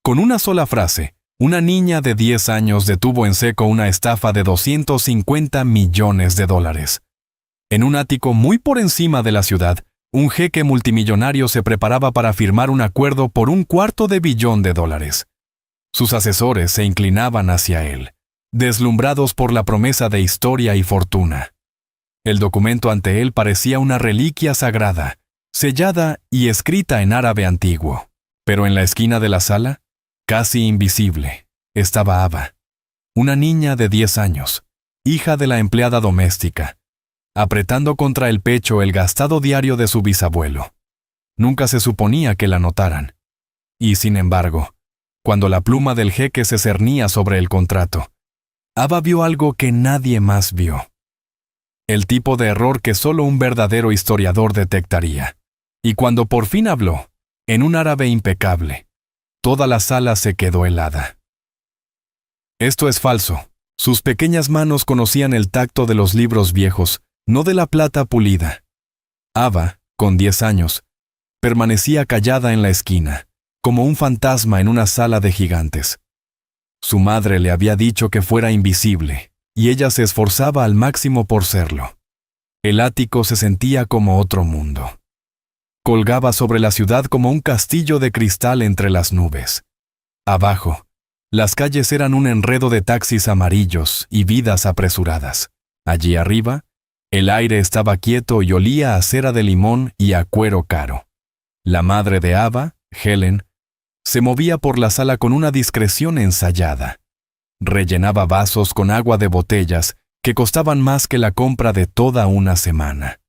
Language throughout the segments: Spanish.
Con una sola frase, una niña de 10 años detuvo en seco una estafa de $250 millones. En un ático muy por encima de la ciudad, un jeque multimillonario se preparaba para firmar un acuerdo por $250 millones. Sus asesores se inclinaban hacia él, deslumbrados por la promesa de historia y fortuna. El documento ante él parecía una reliquia sagrada, sellada y escrita en árabe antiguo. Pero en la esquina de la sala, casi invisible, estaba Ava, una niña de 10 años, hija de la empleada doméstica, apretando contra el pecho el gastado diario de su bisabuelo. Nunca se suponía que la notaran. Y sin embargo, cuando la pluma del jeque se cernía sobre el contrato, Ava vio algo que nadie más vio. El tipo de error que solo un verdadero historiador detectaría. Y cuando por fin habló, en un árabe impecable, toda la sala se quedó helada. Esto es falso. Sus pequeñas manos conocían el tacto de los libros viejos, no de la plata pulida. Ava, con 10 años, permanecía callada en la esquina, como un fantasma en una sala de gigantes. Su madre le había dicho que fuera invisible, y ella se esforzaba al máximo por serlo. El ático se sentía como otro mundo. Colgaba sobre la ciudad como un castillo de cristal entre las nubes. Abajo, las calles eran un enredo de taxis amarillos y vidas apresuradas. Allí arriba, el aire estaba quieto y olía a cera de limón y a cuero caro. La madre de Ava, Helen, se movía por la sala con una discreción ensayada. Rellenaba vasos con agua de botellas que costaban más que la compra de toda una semana.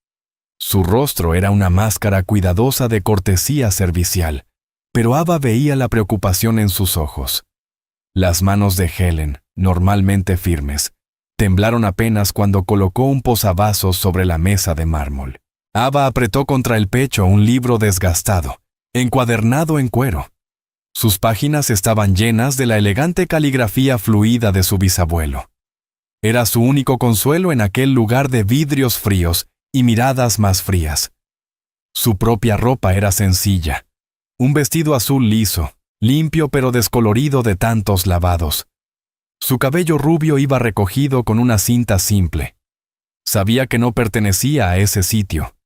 Su rostro era una máscara cuidadosa de cortesía servicial, pero Ava veía la preocupación en sus ojos. Las manos de Helen, normalmente firmes, temblaron apenas cuando colocó un posavasos sobre la mesa de mármol. Ava apretó contra el pecho un libro desgastado, encuadernado en cuero. Sus páginas estaban llenas de la elegante caligrafía fluida de su bisabuelo. Era su único consuelo en aquel lugar de vidrios fríos y miradas más frías. Su propia ropa era sencilla. Un vestido azul liso, limpio pero descolorido de tantos lavados. Su cabello rubio iba recogido con una cinta simple. Sabía que no pertenecía a ese sitio,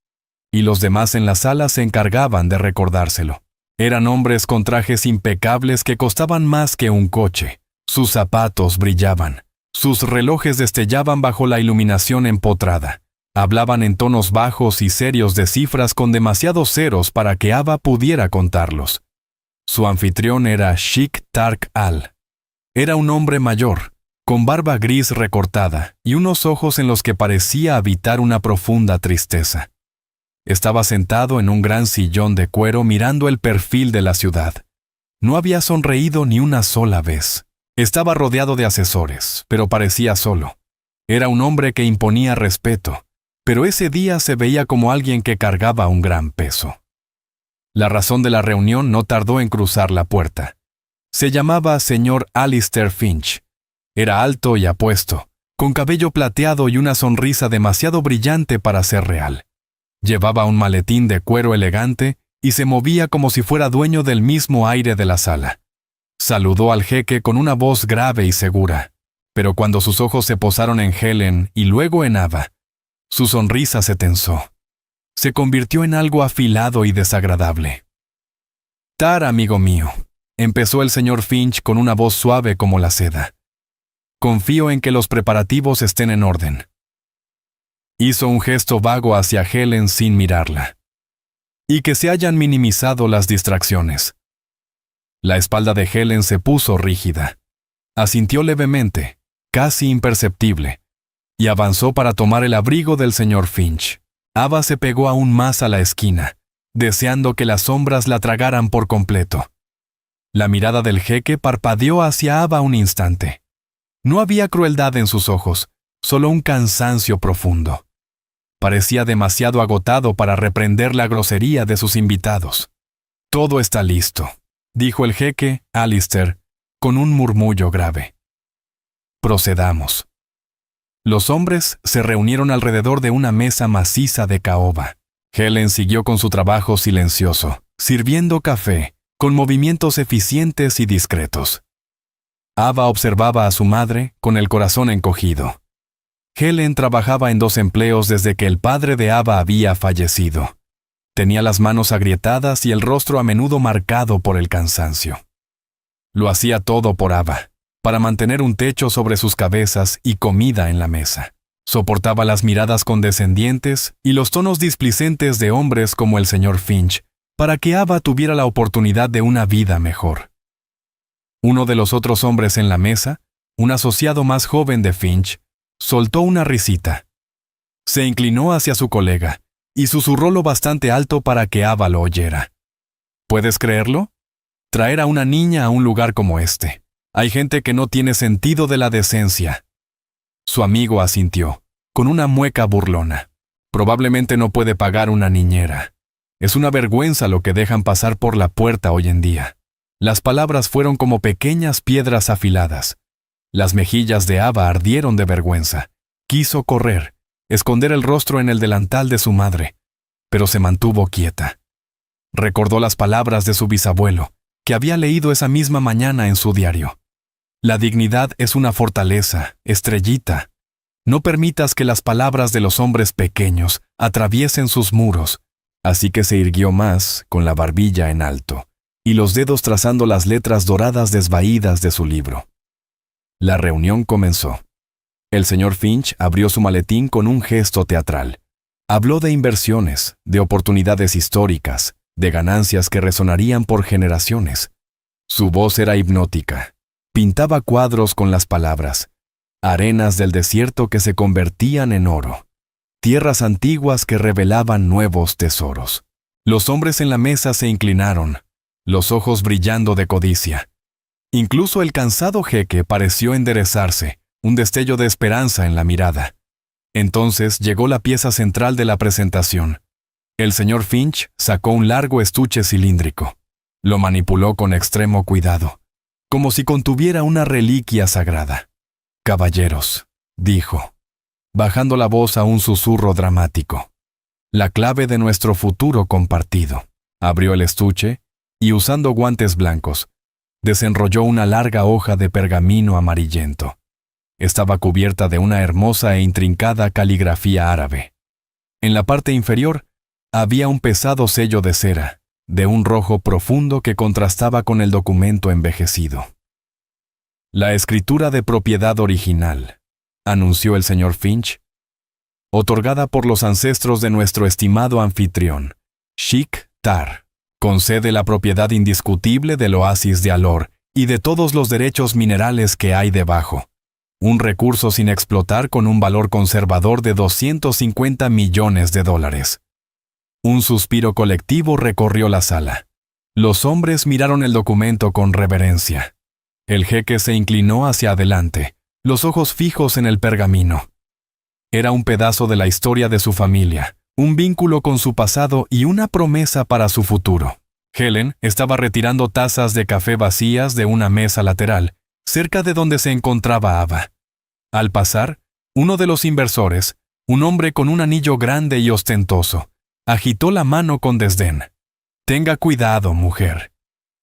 y los demás en la sala se encargaban de recordárselo. Eran hombres con trajes impecables que costaban más que un coche. Sus zapatos brillaban. Sus relojes destellaban bajo la iluminación empotrada. Hablaban en tonos bajos y serios de cifras con demasiados ceros para que Ava pudiera contarlos. Su anfitrión era Sheikh Tark Al. Era un hombre mayor, con barba gris recortada y unos ojos en los que parecía habitar una profunda tristeza. Estaba sentado en un gran sillón de cuero mirando el perfil de la ciudad. No había sonreído ni una sola vez. Estaba rodeado de asesores, pero parecía solo. Era un hombre que imponía respeto, pero ese día se veía como alguien que cargaba un gran peso. La razón de la reunión no tardó en cruzar la puerta. Se llamaba señor Alistair Finch. Era alto y apuesto, con cabello plateado y una sonrisa demasiado brillante para ser real. Llevaba un maletín de cuero elegante y se movía como si fuera dueño del mismo aire de la sala. Saludó al jeque con una voz grave y segura, pero cuando sus ojos se posaron en Helen y luego en Ava, su sonrisa se tensó. Se convirtió en algo afilado y desagradable. «Tar, amigo mío», empezó el señor Finch con una voz suave como la seda. «Confío en que los preparativos estén en orden». Hizo un gesto vago hacia Helen sin mirarla. «Y que se hayan minimizado las distracciones». La espalda de Helen se puso rígida. Asintió levemente, casi imperceptible, y avanzó para tomar el abrigo del señor Finch. Ava se pegó aún más a la esquina, deseando que las sombras la tragaran por completo. La mirada del jeque parpadeó hacia Ava un instante. No había crueldad en sus ojos, solo un cansancio profundo. Parecía demasiado agotado para reprender la grosería de sus invitados. «Todo está listo», dijo el jeque, Alistair, con un murmullo grave. «Procedamos». Los hombres se reunieron alrededor de una mesa maciza de caoba. Helen siguió con su trabajo silencioso, sirviendo café, con movimientos eficientes y discretos. Ava observaba a su madre con el corazón encogido. Helen trabajaba en 2 empleos desde que el padre de Ava había fallecido. Tenía las manos agrietadas y el rostro a menudo marcado por el cansancio. Lo hacía todo por Ava, para mantener un techo sobre sus cabezas y comida en la mesa. Soportaba las miradas condescendientes y los tonos displicentes de hombres como el señor Finch, para que Ava tuviera la oportunidad de una vida mejor. Uno de los otros hombres en la mesa, un asociado más joven de Finch, soltó una risita. Se inclinó hacia su colega y susurró lo bastante alto para que Ava lo oyera. ¿Puedes creerlo? Traer a una niña a un lugar como este. Hay gente que no tiene sentido de la decencia. Su amigo asintió, con una mueca burlona. Probablemente no puede pagar una niñera. Es una vergüenza lo que dejan pasar por la puerta hoy en día. Las palabras fueron como pequeñas piedras afiladas. Las mejillas de Ava ardieron de vergüenza. Quiso correr, esconder el rostro en el delantal de su madre, pero se mantuvo quieta. Recordó las palabras de su bisabuelo, que había leído esa misma mañana en su diario. La dignidad es una fortaleza, estrellita. No permitas que las palabras de los hombres pequeños atraviesen sus muros. Así que se irguió más, con la barbilla en alto, y los dedos trazando las letras doradas desvaídas de su libro. La reunión comenzó. El señor Finch abrió su maletín con un gesto teatral. Habló de inversiones, de oportunidades históricas, de ganancias que resonarían por generaciones. Su voz era hipnótica. Pintaba cuadros con las palabras. Arenas del desierto que se convertían en oro. Tierras antiguas que revelaban nuevos tesoros. Los hombres en la mesa se inclinaron, los ojos brillando de codicia. Incluso el cansado jeque pareció enderezarse, un destello de esperanza en la mirada. Entonces llegó la pieza central de la presentación. El señor Finch sacó un largo estuche cilíndrico. Lo manipuló con extremo cuidado, como si contuviera una reliquia sagrada. «Caballeros», dijo, bajando la voz a un susurro dramático. «La clave de nuestro futuro compartido». Abrió el estuche y, usando guantes blancos, desenrolló una larga hoja de pergamino amarillento. Estaba cubierta de una hermosa e intrincada caligrafía árabe. En la parte inferior había un pesado sello de cera, de un rojo profundo que contrastaba con el documento envejecido. «La escritura de propiedad original», anunció el señor Finch, «otorgada por los ancestros de nuestro estimado anfitrión, Sheikh Tar, concede la propiedad indiscutible del oasis de Alor y de todos los derechos minerales que hay debajo. Un recurso sin explotar con un valor conservador de $250 millones. Un suspiro colectivo recorrió la sala. Los hombres miraron el documento con reverencia. El jeque se inclinó hacia adelante, los ojos fijos en el pergamino. Era un pedazo de la historia de su familia, un vínculo con su pasado y una promesa para su futuro. Helen estaba retirando tazas de café vacías de una mesa lateral, cerca de donde se encontraba Ava. Al pasar, uno de los inversores, un hombre con un anillo grande y ostentoso, agitó la mano con desdén. «Tenga cuidado, mujer.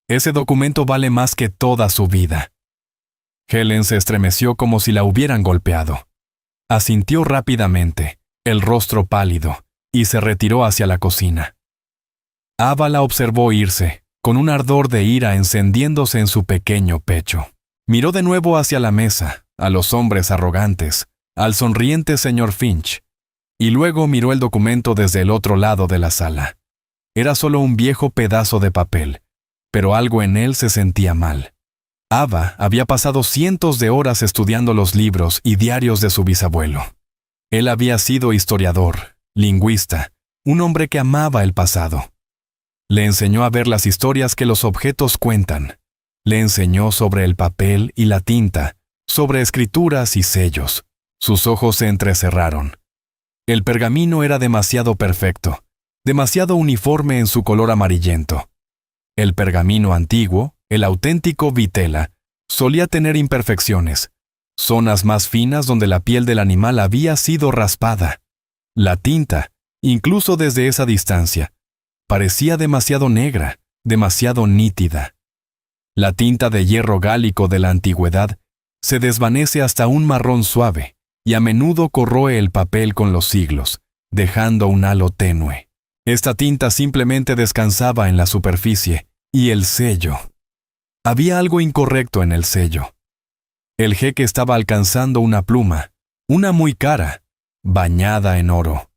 Ese documento vale más que toda su vida». Helen se estremeció como si la hubieran golpeado. Asintió rápidamente, el rostro pálido, y se retiró hacia la cocina. Ava la observó irse, con un ardor de ira encendiéndose en su pequeño pecho. Miró de nuevo hacia la mesa, a los hombres arrogantes, al sonriente señor Finch, y luego miró el documento desde el otro lado de la sala. Era solo un viejo pedazo de papel, pero algo en él se sentía mal. Ava había pasado cientos de horas estudiando los libros y diarios de su bisabuelo. Él había sido historiador, lingüista, un hombre que amaba el pasado. Le enseñó a ver las historias que los objetos cuentan. Le enseñó sobre el papel y la tinta, sobre escrituras y sellos. Sus ojos se entrecerraron. El pergamino era demasiado perfecto, demasiado uniforme en su color amarillento. El pergamino antiguo, el auténtico vitela, solía tener imperfecciones, zonas más finas donde la piel del animal había sido raspada. La tinta, incluso desde esa distancia, parecía demasiado negra, demasiado nítida. La tinta de hierro gálico de la antigüedad se desvanece hasta un marrón suave y a menudo corroe el papel con los siglos, dejando un halo tenue. Esta tinta simplemente descansaba en la superficie, y el sello. Había algo incorrecto en el sello. El jeque estaba alcanzando una pluma, una muy cara, bañada en oro.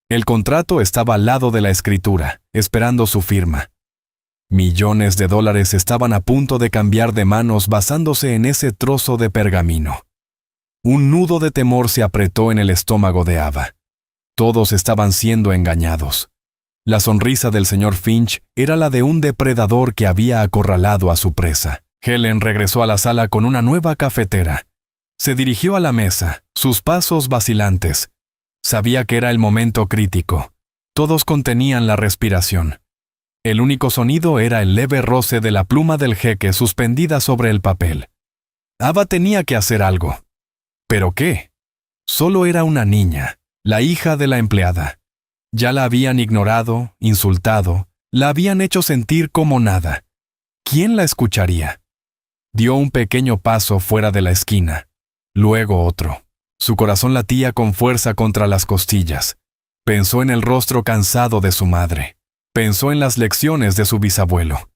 El contrato estaba al lado de la escritura, esperando su firma. Millones de dólares estaban a punto de cambiar de manos basándose en ese trozo de pergamino. Un nudo de temor se apretó en el estómago de Ava. Todos estaban siendo engañados. La sonrisa del señor Finch era la de un depredador que había acorralado a su presa. Helen regresó a la sala con una nueva cafetera. Se dirigió a la mesa, sus pasos vacilantes. Sabía que era el momento crítico. Todos contenían la respiración. El único sonido era el leve roce de la pluma del jeque suspendida sobre el papel. Ava tenía que hacer algo. ¿Pero qué? Solo era una niña, la hija de la empleada. Ya la habían ignorado, insultado, la habían hecho sentir como nada. ¿Quién la escucharía? Dio un pequeño paso fuera de la esquina, luego otro. Su corazón latía con fuerza contra las costillas. Pensó en el rostro cansado de su madre. Pensó en las lecciones de su bisabuelo.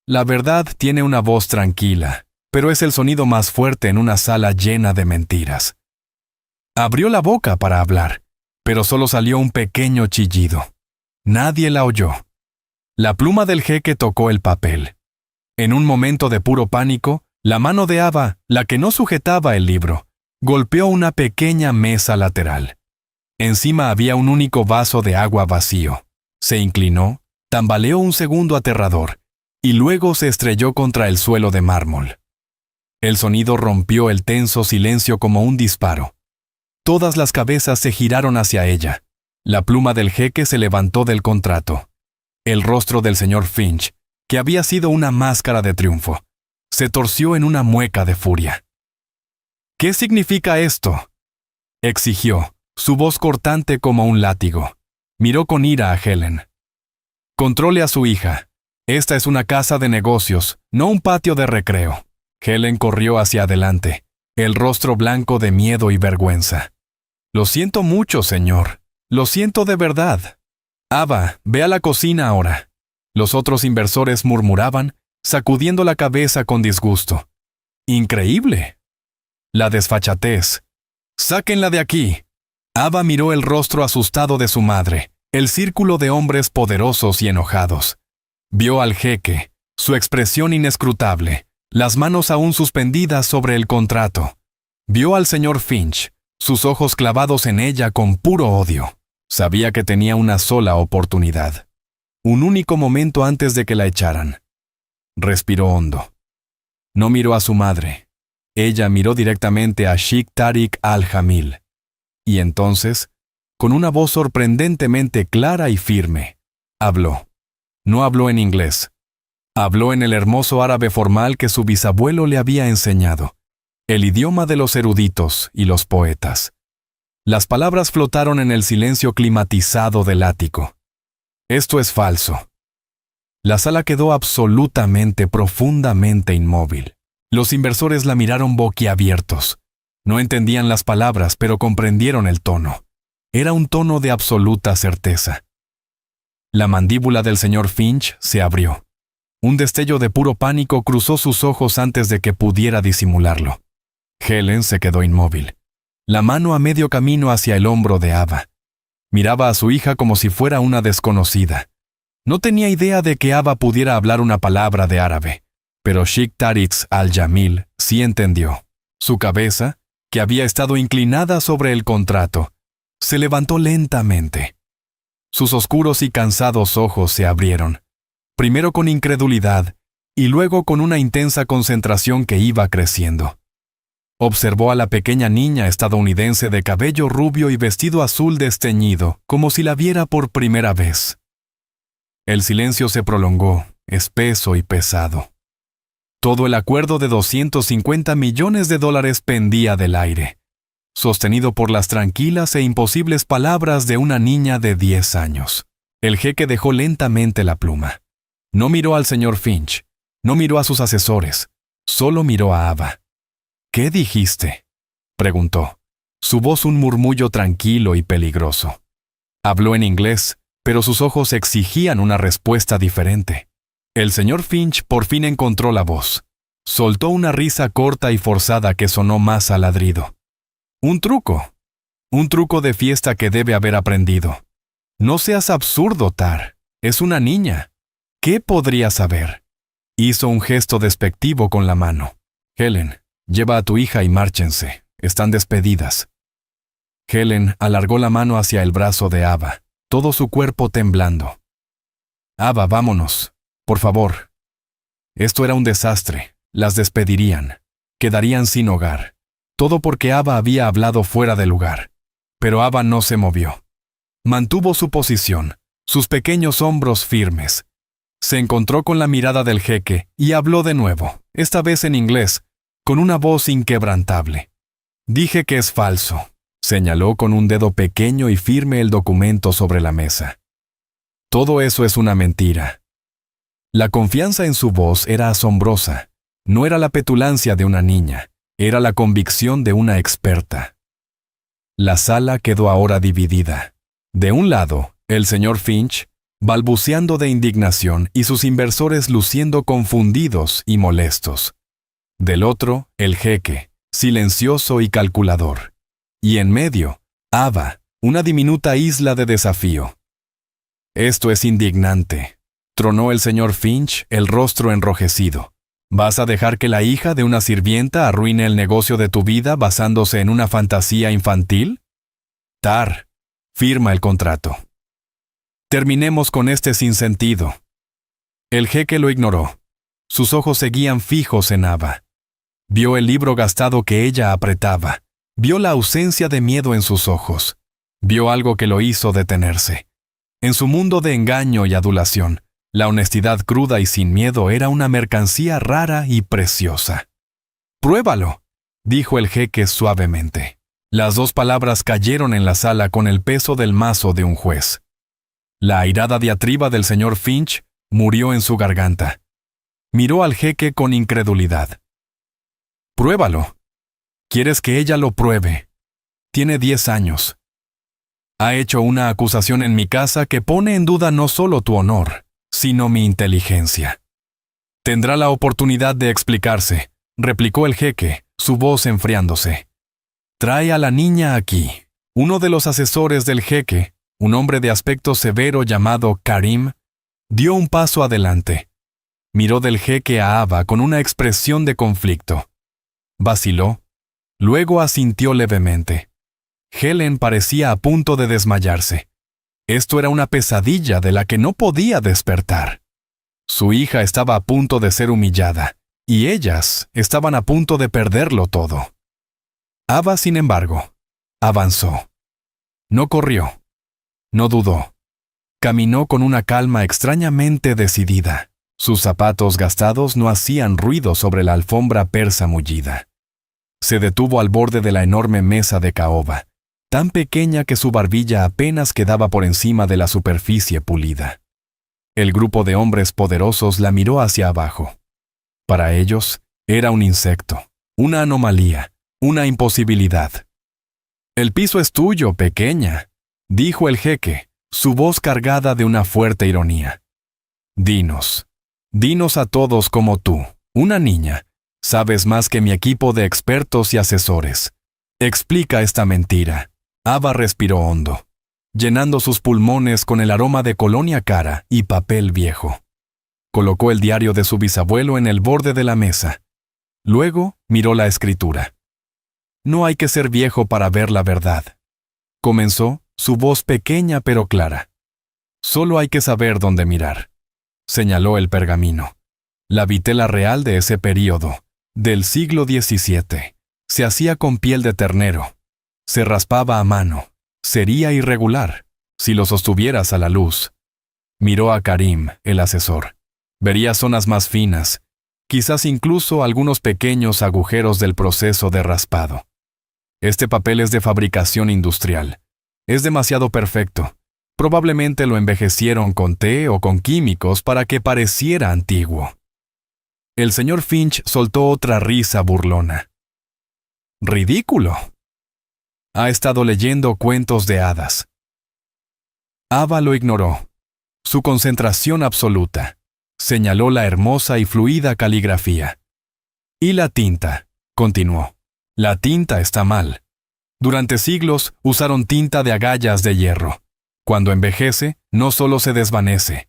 La verdad tiene una voz tranquila, pero es el sonido más fuerte en una sala llena de mentiras. Abrió la boca para hablar, pero solo salió un pequeño chillido. Nadie la oyó. La pluma del jeque tocó el papel. En un momento de puro pánico, la mano de Ava, la que no sujetaba el libro, golpeó una pequeña mesa lateral. Encima había un único vaso de agua vacío. Se inclinó, tambaleó un segundo aterrador, y luego se estrelló contra el suelo de mármol. El sonido rompió el tenso silencio como un disparo. Todas las cabezas se giraron hacia ella. La pluma del jeque se levantó del contrato. El rostro del señor Finch, que había sido una máscara de triunfo, se torció en una mueca de furia. ¿Qué significa esto?, exigió, su voz cortante como un látigo. Miró con ira a Helen. Controle a su hija. Esta es una casa de negocios, no un patio de recreo. Helen corrió hacia adelante, el rostro blanco de miedo y vergüenza. Lo siento mucho, señor. Lo siento de verdad. Ava, ve a la cocina ahora. Los otros inversores murmuraban, sacudiendo la cabeza con disgusto. Increíble. La desfachatez. Sáquenla de aquí. Ava miró el rostro asustado de su madre, el círculo de hombres poderosos y enojados. Vio al jeque, su expresión inescrutable, las manos aún suspendidas sobre el contrato. Vio al señor Finch, sus ojos clavados en ella con puro odio. Sabía que tenía una sola oportunidad. Un único momento antes de que la echaran. Respiró hondo. No miró a su madre. Ella miró directamente a Sheikh Tariq al-Jamil. Y entonces, con una voz sorprendentemente clara y firme, habló. No habló en inglés. Habló en el hermoso árabe formal que su bisabuelo le había enseñado, el idioma de los eruditos y los poetas. Las palabras flotaron en el silencio climatizado del ático. Esto es falso. La sala quedó absolutamente, profundamente inmóvil. Los inversores la miraron boquiabiertos. No entendían las palabras, pero comprendieron el tono. Era un tono de absoluta certeza. La mandíbula del señor Finch se abrió. Un destello de puro pánico cruzó sus ojos antes de que pudiera disimularlo. Helen se quedó inmóvil, la mano a medio camino hacia el hombro de Ava. Miraba a su hija como si fuera una desconocida. No tenía idea de que Ava pudiera hablar una palabra de árabe, pero Sheikh Tariq al-Jamil sí entendió. Su cabeza, que había estado inclinada sobre el contrato, se levantó lentamente. Sus oscuros y cansados ojos se abrieron, primero con incredulidad y luego con una intensa concentración que iba creciendo. Observó a la pequeña niña estadounidense de cabello rubio y vestido azul desteñido, como si la viera por primera vez. El silencio se prolongó, espeso y pesado. Todo el acuerdo de $250 millones pendía del aire, sostenido por las tranquilas e imposibles palabras de una niña de 10 años. El jeque dejó lentamente la pluma. No miró al señor Finch, no miró a sus asesores, solo miró a Ava. ¿Qué dijiste?, preguntó, su voz un murmullo tranquilo y peligroso. Habló en inglés, pero sus ojos exigían una respuesta diferente. El señor Finch por fin encontró la voz. Soltó una risa corta y forzada que sonó más a ladrido. Un truco de fiesta que debe haber aprendido. No seas absurdo, Tar. Es una niña. ¿Qué podría saber? Hizo un gesto despectivo con la mano. Helen, lleva a tu hija y márchense. Están despedidas. Helen alargó la mano hacia el brazo de Ava, todo su cuerpo temblando. Ava, vámonos. Por favor. Esto era un desastre. Las despedirían. Quedarían sin hogar. Todo porque Ava había hablado fuera de lugar. Pero Ava no se movió. Mantuvo su posición, sus pequeños hombros firmes. Se encontró con la mirada del jeque y habló de nuevo, esta vez en inglés, con una voz inquebrantable. Dije que es falso. Señaló con un dedo pequeño y firme el documento sobre la mesa. Todo eso es una mentira. La confianza en su voz era asombrosa. No era la petulancia de una niña, era la convicción de una experta. La sala quedó ahora dividida. De un lado, el señor Finch, balbuceando de indignación y sus inversores luciendo confundidos y molestos. Del otro, el jeque, silencioso y calculador. Y en medio, Ava, una diminuta isla de desafío. Esto es indignante, tronó el señor Finch, el rostro enrojecido. ¿Vas a dejar que la hija de una sirvienta arruine el negocio de tu vida basándose en una fantasía infantil? Tar, firma el contrato. Terminemos con este sinsentido. El jeque lo ignoró. Sus ojos seguían fijos en Ava. Vio el libro gastado que ella apretaba. Vio la ausencia de miedo en sus ojos. Vio algo que lo hizo detenerse. En su mundo de engaño y adulación, la honestidad cruda y sin miedo era una mercancía rara y preciosa. «Pruébalo», dijo el jeque suavemente. Las dos palabras cayeron en la sala con el peso del mazo de un juez. La airada diatriba del señor Finch murió en su garganta. Miró al jeque con incredulidad. «Pruébalo. ¿Quieres que ella lo pruebe? Tiene 10 años. Ha hecho una acusación en mi casa que pone en duda no solo tu honor, sino mi inteligencia». «Tendrá la oportunidad de explicarse», replicó el jeque, su voz enfriándose. «Trae a la niña aquí». Uno de los asesores del jeque, un hombre de aspecto severo llamado Karim, dio un paso adelante. Miró del jeque a Ava con una expresión de conflicto. Vaciló. Luego asintió levemente. Helen parecía a punto de desmayarse. Esto era una pesadilla de la que no podía despertar. Su hija estaba a punto de ser humillada, y ellas estaban a punto de perderlo todo. Ava, sin embargo, avanzó. No corrió. No dudó. Caminó con una calma extrañamente decidida. Sus zapatos gastados no hacían ruido sobre la alfombra persa mullida. Se detuvo al borde de la enorme mesa de caoba, tan pequeña que su barbilla apenas quedaba por encima de la superficie pulida. El grupo de hombres poderosos la miró hacia abajo. Para ellos, era un insecto, una anomalía, una imposibilidad. «El piso es tuyo, pequeña», dijo el jeque, su voz cargada de una fuerte ironía. Dinos a todos como tú, una niña, sabes más que mi equipo de expertos y asesores. Explica esta mentira». Ava respiró hondo, llenando sus pulmones con el aroma de colonia cara y papel viejo. Colocó el diario de su bisabuelo en el borde de la mesa. Luego miró la escritura. «No hay que ser viejo para ver la verdad», comenzó, su voz pequeña pero clara. «Solo hay que saber dónde mirar», señaló el pergamino. La vitela real de ese período, del siglo XVII, se hacía con piel de ternero. Se raspaba a mano. Sería irregular, si lo sostuvieras a la luz. Miró a Karim, el asesor. Vería zonas más finas, quizás incluso algunos pequeños agujeros del proceso de raspado. Este papel es de fabricación industrial. Es demasiado perfecto. Probablemente lo envejecieron con té o con químicos para que pareciera antiguo. El señor Finch soltó otra risa burlona. ¡Ridículo! Ha estado leyendo cuentos de hadas. Ava lo ignoró. Su concentración absoluta. Señaló la hermosa y fluida caligrafía. Y la tinta, continuó. La tinta está mal. Durante siglos usaron tinta de agallas de hierro. Cuando envejece, no solo se desvanece.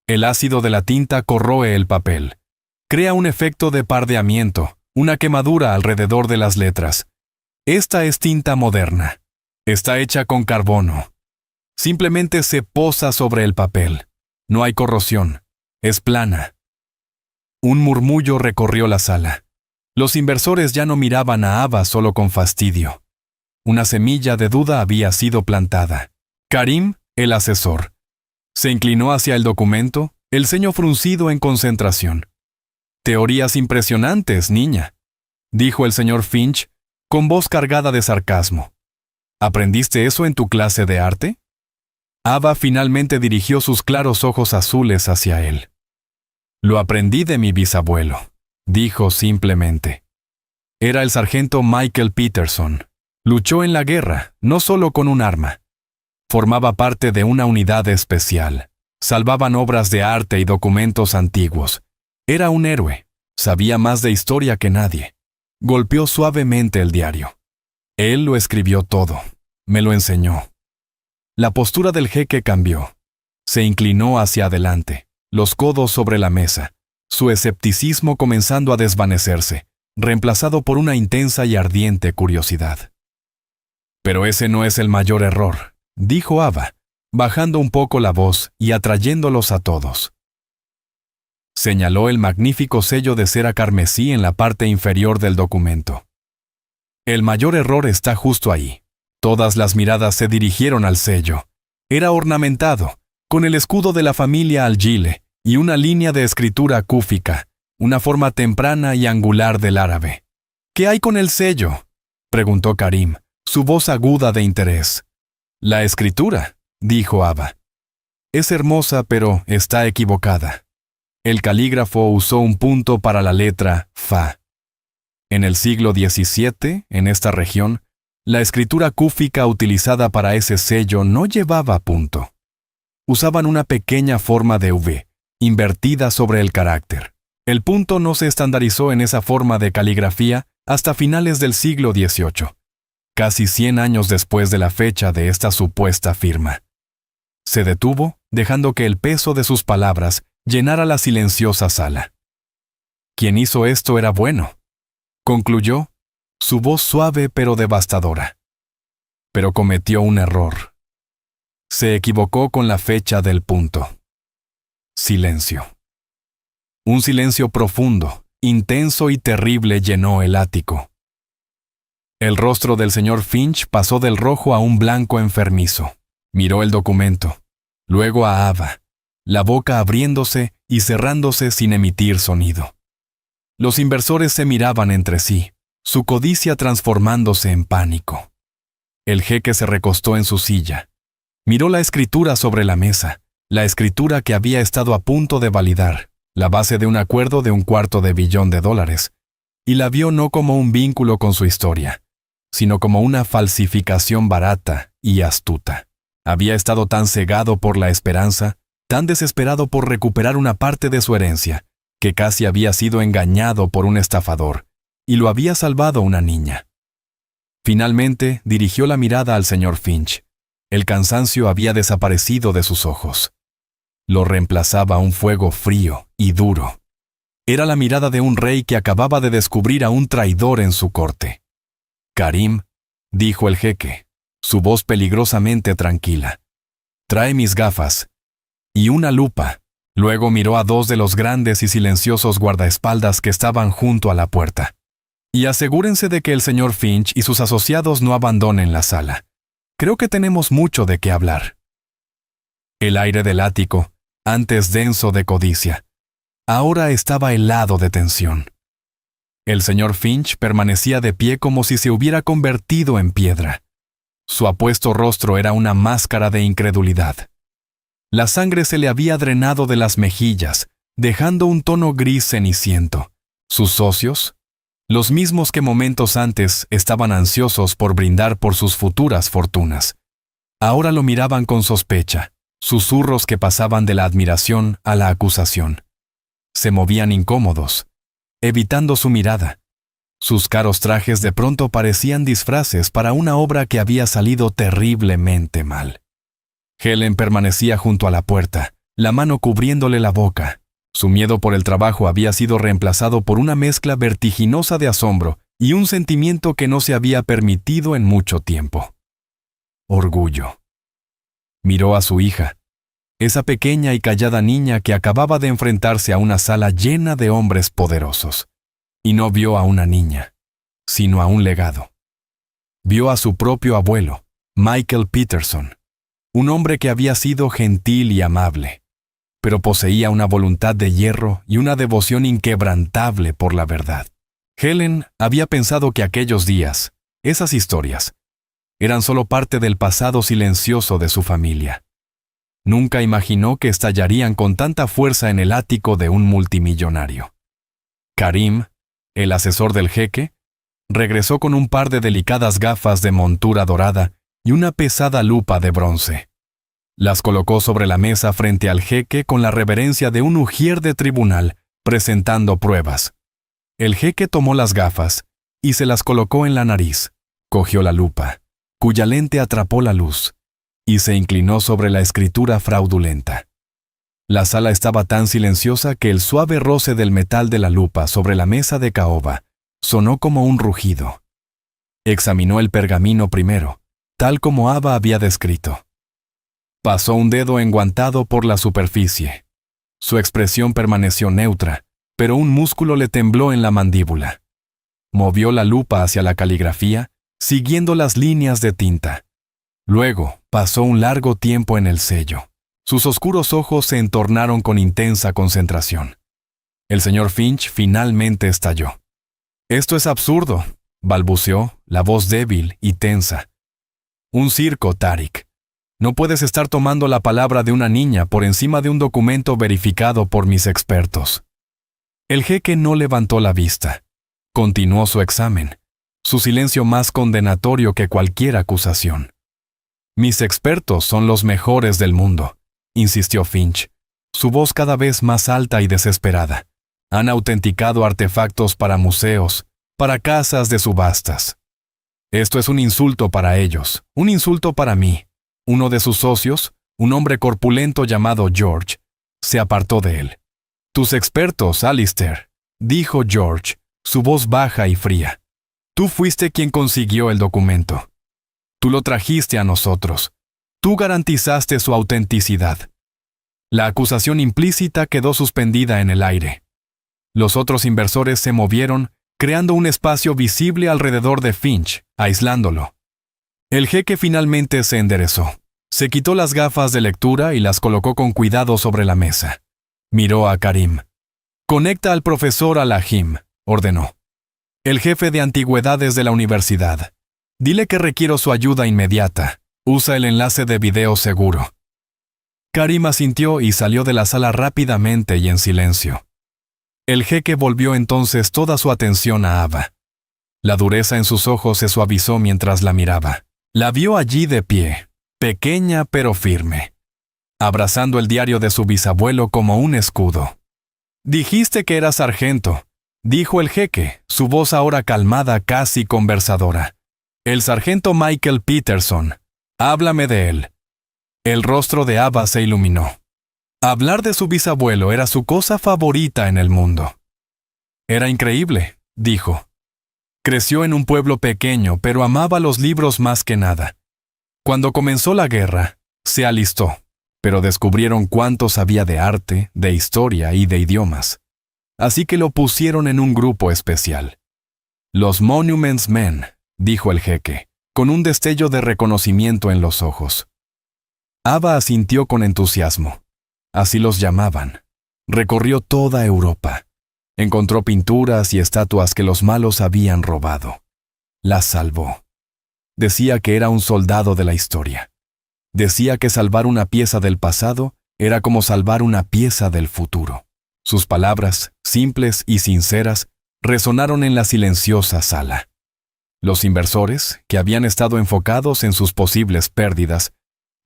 El ácido de la tinta corroe el papel. Crea un efecto de pardeamiento, una quemadura alrededor de las letras. Esta es tinta moderna. Está hecha con carbono. Simplemente se posa sobre el papel. No hay corrosión. Es plana. Un murmullo recorrió la sala. Los inversores ya no miraban a Ava solo con fastidio. Una semilla de duda había sido plantada. Karim, el asesor, se inclinó hacia el documento, el ceño fruncido en concentración. «Teorías impresionantes, niña», dijo el señor Finch, con voz cargada de sarcasmo. «¿Aprendiste eso en tu clase de arte?» Ava finalmente dirigió sus claros ojos azules hacia él. «Lo aprendí de mi bisabuelo», dijo simplemente. Era el sargento Michael Peterson. Luchó en la guerra, no solo con un arma. Formaba parte de una unidad especial. Salvaban obras de arte y documentos antiguos. Era un héroe. Sabía más de historia que nadie. Golpeó suavemente el diario. Él lo escribió todo. Me lo enseñó. La postura del jeque cambió. Se inclinó hacia adelante, los codos sobre la mesa, su escepticismo comenzando a desvanecerse, reemplazado por una intensa y ardiente curiosidad. «Pero ese no es el mayor error», dijo Ava, bajando un poco la voz y atrayéndolos a todos. Señaló el magnífico sello de cera carmesí en la parte inferior del documento. «El mayor error está justo ahí». Todas las miradas se dirigieron al sello. Era ornamentado, con el escudo de la familia Al-Jile y una línea de escritura cúfica, una forma temprana y angular del árabe. «¿Qué hay con el sello?», preguntó Karim, su voz aguda de interés. «La escritura», dijo Ava. «Es hermosa, pero está equivocada». El calígrafo usó un punto para la letra Fa. En el siglo XVII, en esta región, la escritura cúfica utilizada para ese sello no llevaba punto. Usaban una pequeña forma de V, invertida sobre el carácter. El punto no se estandarizó en esa forma de caligrafía hasta finales del siglo XVIII, casi 100 años después de la fecha de esta supuesta firma. Se detuvo, dejando que el peso de sus palabras llenara la silenciosa sala. Quien hizo esto era bueno, concluyó, su voz suave pero devastadora. Pero cometió un error. Se equivocó con la fecha del punto. Silencio. Un silencio profundo, intenso y terrible llenó el ático. El rostro del señor Finch pasó del rojo a un blanco enfermizo. Miró el documento, luego a Ava, la boca abriéndose y cerrándose sin emitir sonido. Los inversores se miraban entre sí, su codicia transformándose en pánico. El jeque se recostó en su silla. Miró la escritura sobre la mesa, la escritura que había estado a punto de validar, la base de un acuerdo de $250 millones, y la vio no como un vínculo con su historia, sino como una falsificación barata y astuta. Había estado tan cegado por la esperanza, tan desesperado por recuperar una parte de su herencia, que casi había sido engañado por un estafador, y lo había salvado una niña. Finalmente dirigió la mirada al señor Finch. El cansancio había desaparecido de sus ojos. Lo reemplazaba un fuego frío y duro. Era la mirada de un rey que acababa de descubrir a un traidor en su corte. «Karim», dijo el jeque, su voz peligrosamente tranquila. «Trae mis gafas y una lupa». Luego miró a 2 de los grandes y silenciosos guardaespaldas que estaban junto a la puerta. «Y asegúrense de que el señor Finch y sus asociados no abandonen la sala. Creo que tenemos mucho de qué hablar». El aire del ático, antes denso de codicia, ahora estaba helado de tensión. El señor Finch permanecía de pie como si se hubiera convertido en piedra. Su apuesto rostro era una máscara de incredulidad. La sangre se le había drenado de las mejillas, dejando un tono gris ceniciento. Sus socios, los mismos que momentos antes estaban ansiosos por brindar por sus futuras fortunas, ahora lo miraban con sospecha, susurros que pasaban de la admiración a la acusación. Se movían incómodos, evitando su mirada. Sus caros trajes de pronto parecían disfraces para una obra que había salido terriblemente mal. Helen permanecía junto a la puerta, la mano cubriéndole la boca. Su miedo por el trabajo había sido reemplazado por una mezcla vertiginosa de asombro y un sentimiento que no se había permitido en mucho tiempo. Orgullo. Miró a su hija, esa pequeña y callada niña que acababa de enfrentarse a una sala llena de hombres poderosos. Y no vio a una niña, sino a un legado. Vio a su propio abuelo, Michael Peterson, un hombre que había sido gentil y amable, pero poseía una voluntad de hierro y una devoción inquebrantable por la verdad. Helen había pensado que aquellos días, esas historias, eran solo parte del pasado silencioso de su familia. Nunca imaginó que estallarían con tanta fuerza en el ático de un multimillonario. Karim, el asesor del jeque, regresó con un par de delicadas gafas de montura dorada y una pesada lupa de bronce. Las colocó sobre la mesa frente al jeque con la reverencia de un ujier de tribunal, presentando pruebas. El jeque tomó las gafas y se las colocó en la nariz, cogió la lupa, cuya lente atrapó la luz, y se inclinó sobre la escritura fraudulenta. La sala estaba tan silenciosa que el suave roce del metal de la lupa sobre la mesa de caoba sonó como un rugido. Examinó el pergamino primero, tal como Ava había descrito. Pasó un dedo enguantado por la superficie. Su expresión permaneció neutra, pero un músculo le tembló en la mandíbula. Movió la lupa hacia la caligrafía, siguiendo las líneas de tinta. Luego pasó un largo tiempo en el sello. Sus oscuros ojos se entornaron con intensa concentración. El señor Finch finalmente estalló. «Esto es absurdo», balbuceó, la voz débil y tensa. «Un circo, Tarik. No puedes estar tomando la palabra de una niña por encima de un documento verificado por mis expertos». El jeque no levantó la vista. Continuó su examen, su silencio más condenatorio que cualquier acusación. «Mis expertos son los mejores del mundo», insistió Finch, su voz cada vez más alta y desesperada. «Han autenticado artefactos para museos, para casas de subastas. Esto es un insulto para ellos, un insulto para mí». Uno de sus socios, un hombre corpulento llamado George, se apartó de él. «Tus expertos, Alistair», dijo George, su voz baja y fría. «Tú fuiste quien consiguió el documento. Tú lo trajiste a nosotros. Tú garantizaste su autenticidad». La acusación implícita quedó suspendida en el aire. Los otros inversores se movieron, creando un espacio visible alrededor de Finch, aislándolo. El jeque finalmente se enderezó. Se quitó las gafas de lectura y las colocó con cuidado sobre la mesa. Miró a Karim. «Conecta al profesor Alahim», ordenó. «El jefe de antigüedades de la universidad. Dile que requiero su ayuda inmediata. Usa el enlace de video seguro». Karim asintió y salió de la sala rápidamente y en silencio. El jeque volvió entonces toda su atención a Ava. La dureza en sus ojos se suavizó mientras la miraba. La vio allí de pie, pequeña pero firme, abrazando el diario de su bisabuelo como un escudo. «Dijiste que eras sargento», dijo el jeque, su voz ahora calmada, casi conversadora. «El sargento Michael Peterson. Háblame de él». El rostro de Ava se iluminó. Hablar de su bisabuelo era su cosa favorita en el mundo. «Era increíble», dijo. «Creció en un pueblo pequeño, pero amaba los libros más que nada. Cuando comenzó la guerra, se alistó, pero descubrieron cuánto sabía de arte, de historia y de idiomas. Así que lo pusieron en un grupo especial. Los Monuments Men», dijo el jeque, con un destello de reconocimiento en los ojos. Ava asintió con entusiasmo. Así los llamaban. Recorrió toda Europa. Encontró pinturas y estatuas que los malos habían robado. Las salvó. Decía que era un soldado de la historia. Decía que salvar una pieza del pasado era como salvar una pieza del futuro. Sus palabras, simples y sinceras, resonaron en la silenciosa sala. Los inversores, que habían estado enfocados en sus posibles pérdidas,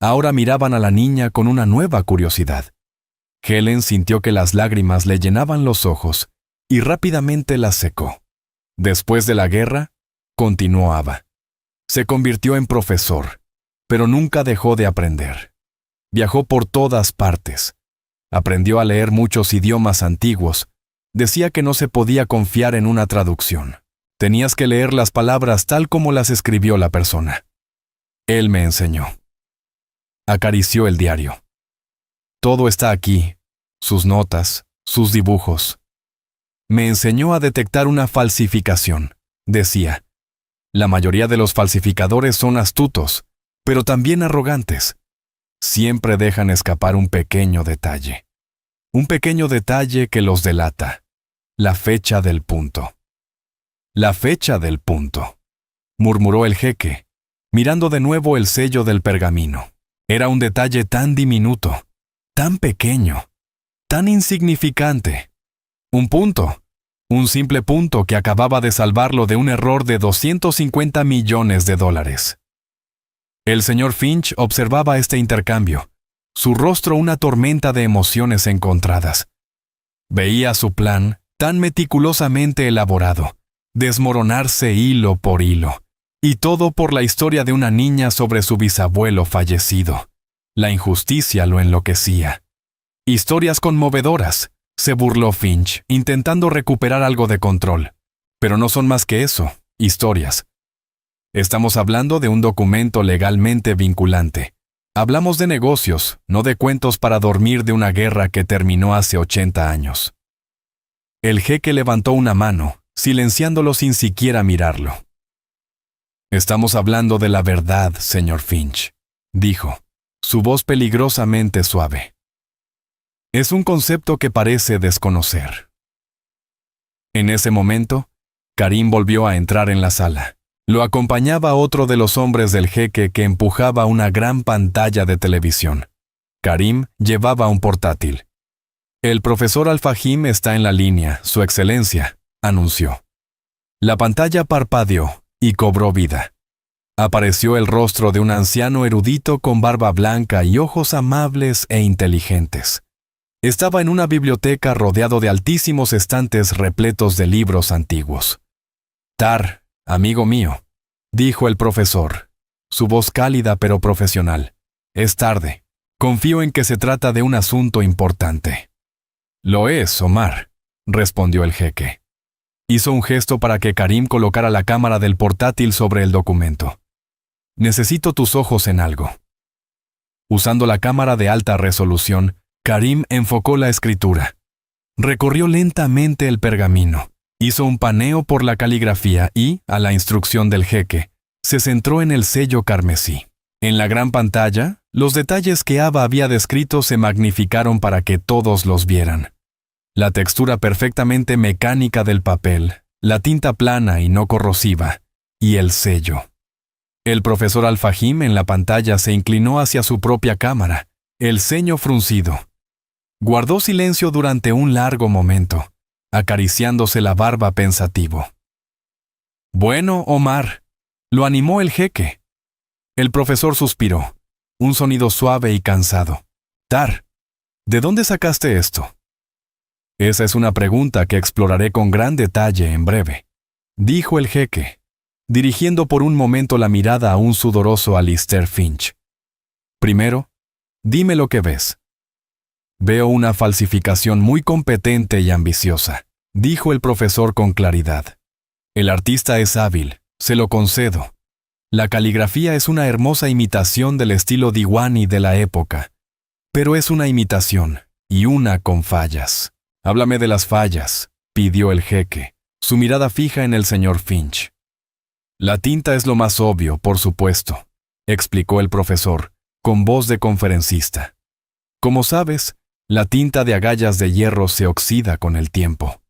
ahora miraban a la niña con una nueva curiosidad. Helen sintió que las lágrimas le llenaban los ojos y rápidamente las secó. Después de la guerra, continuó Ava, se convirtió en profesor, pero nunca dejó de aprender. Viajó por todas partes. Aprendió a leer muchos idiomas antiguos. Decía que no se podía confiar en una traducción. Tenías que leer las palabras tal como las escribió la persona. Él me enseñó. Acarició el diario. Todo está aquí, sus notas, sus dibujos. Me enseñó a detectar una falsificación, decía. La mayoría de los falsificadores son astutos, pero también arrogantes. Siempre dejan escapar un pequeño detalle. Un pequeño detalle que los delata. La fecha del punto. La fecha del punto, murmuró el jeque, mirando de nuevo el sello del pergamino. Era un detalle tan diminuto, tan pequeño, tan insignificante. Un punto, un simple punto que acababa de salvarlo de un error de $250 millones. El señor Finch observaba este intercambio, su rostro una tormenta de emociones encontradas. Veía su plan, tan meticulosamente elaborado, desmoronarse hilo por hilo, y todo por la historia de una niña sobre su bisabuelo fallecido. La injusticia lo enloquecía. Historias conmovedoras, se burló Finch, intentando recuperar algo de control. Pero no son más que eso, historias. Estamos hablando de un documento legalmente vinculante. Hablamos de negocios, no de cuentos para dormir de una guerra que terminó hace 80 años. El jeque levantó una mano, silenciándolo sin siquiera mirarlo. Estamos hablando de la verdad, señor Finch, dijo, su voz peligrosamente suave. Es un concepto que parece desconocer. En ese momento, Karim volvió a entrar en la sala. Lo acompañaba otro de los hombres del jeque que empujaba una gran pantalla de televisión. Karim llevaba un portátil. El profesor Al-Fahim está en la línea, Su Excelencia, anunció. La pantalla parpadeó y cobró vida. Apareció el rostro de un anciano erudito con barba blanca y ojos amables e inteligentes. Estaba en una biblioteca rodeado de altísimos estantes repletos de libros antiguos. Tar, amigo mío, dijo el profesor, su voz cálida pero profesional. Es tarde. Confío en que se trata de un asunto importante. Lo es, Omar, respondió el jeque. Hizo un gesto para que Karim colocara la cámara del portátil sobre el documento. Necesito tus ojos en algo. Usando la cámara de alta resolución, Karim enfocó la escritura. Recorrió lentamente el pergamino, hizo un paneo por la caligrafía y, a la instrucción del jeque, se centró en el sello carmesí. En la gran pantalla, los detalles que Ava había descrito se magnificaron para que todos los vieran. La textura perfectamente mecánica del papel, la tinta plana y no corrosiva, y el sello. El profesor Al-Fahim en la pantalla se inclinó hacia su propia cámara, el ceño fruncido. Guardó silencio durante un largo momento, acariciándose la barba pensativo. Bueno, Omar, lo animó el jeque. El profesor suspiró, un sonido suave y cansado. Tar, ¿de dónde sacaste esto? Esa es una pregunta que exploraré con gran detalle en breve, dijo el jeque, dirigiendo por un momento la mirada a un sudoroso Alistair Finch. Primero, dime lo que ves. Veo una falsificación muy competente y ambiciosa, dijo el profesor con claridad. El artista es hábil, se lo concedo. La caligrafía es una hermosa imitación del estilo Diwani de la época, pero es una imitación, y una con fallas. Háblame de las fallas, pidió el jeque, su mirada fija en el señor Finch. La tinta es lo más obvio, por supuesto, explicó el profesor, con voz de conferencista. Como sabes, la tinta de agallas de hierro se oxida con el tiempo.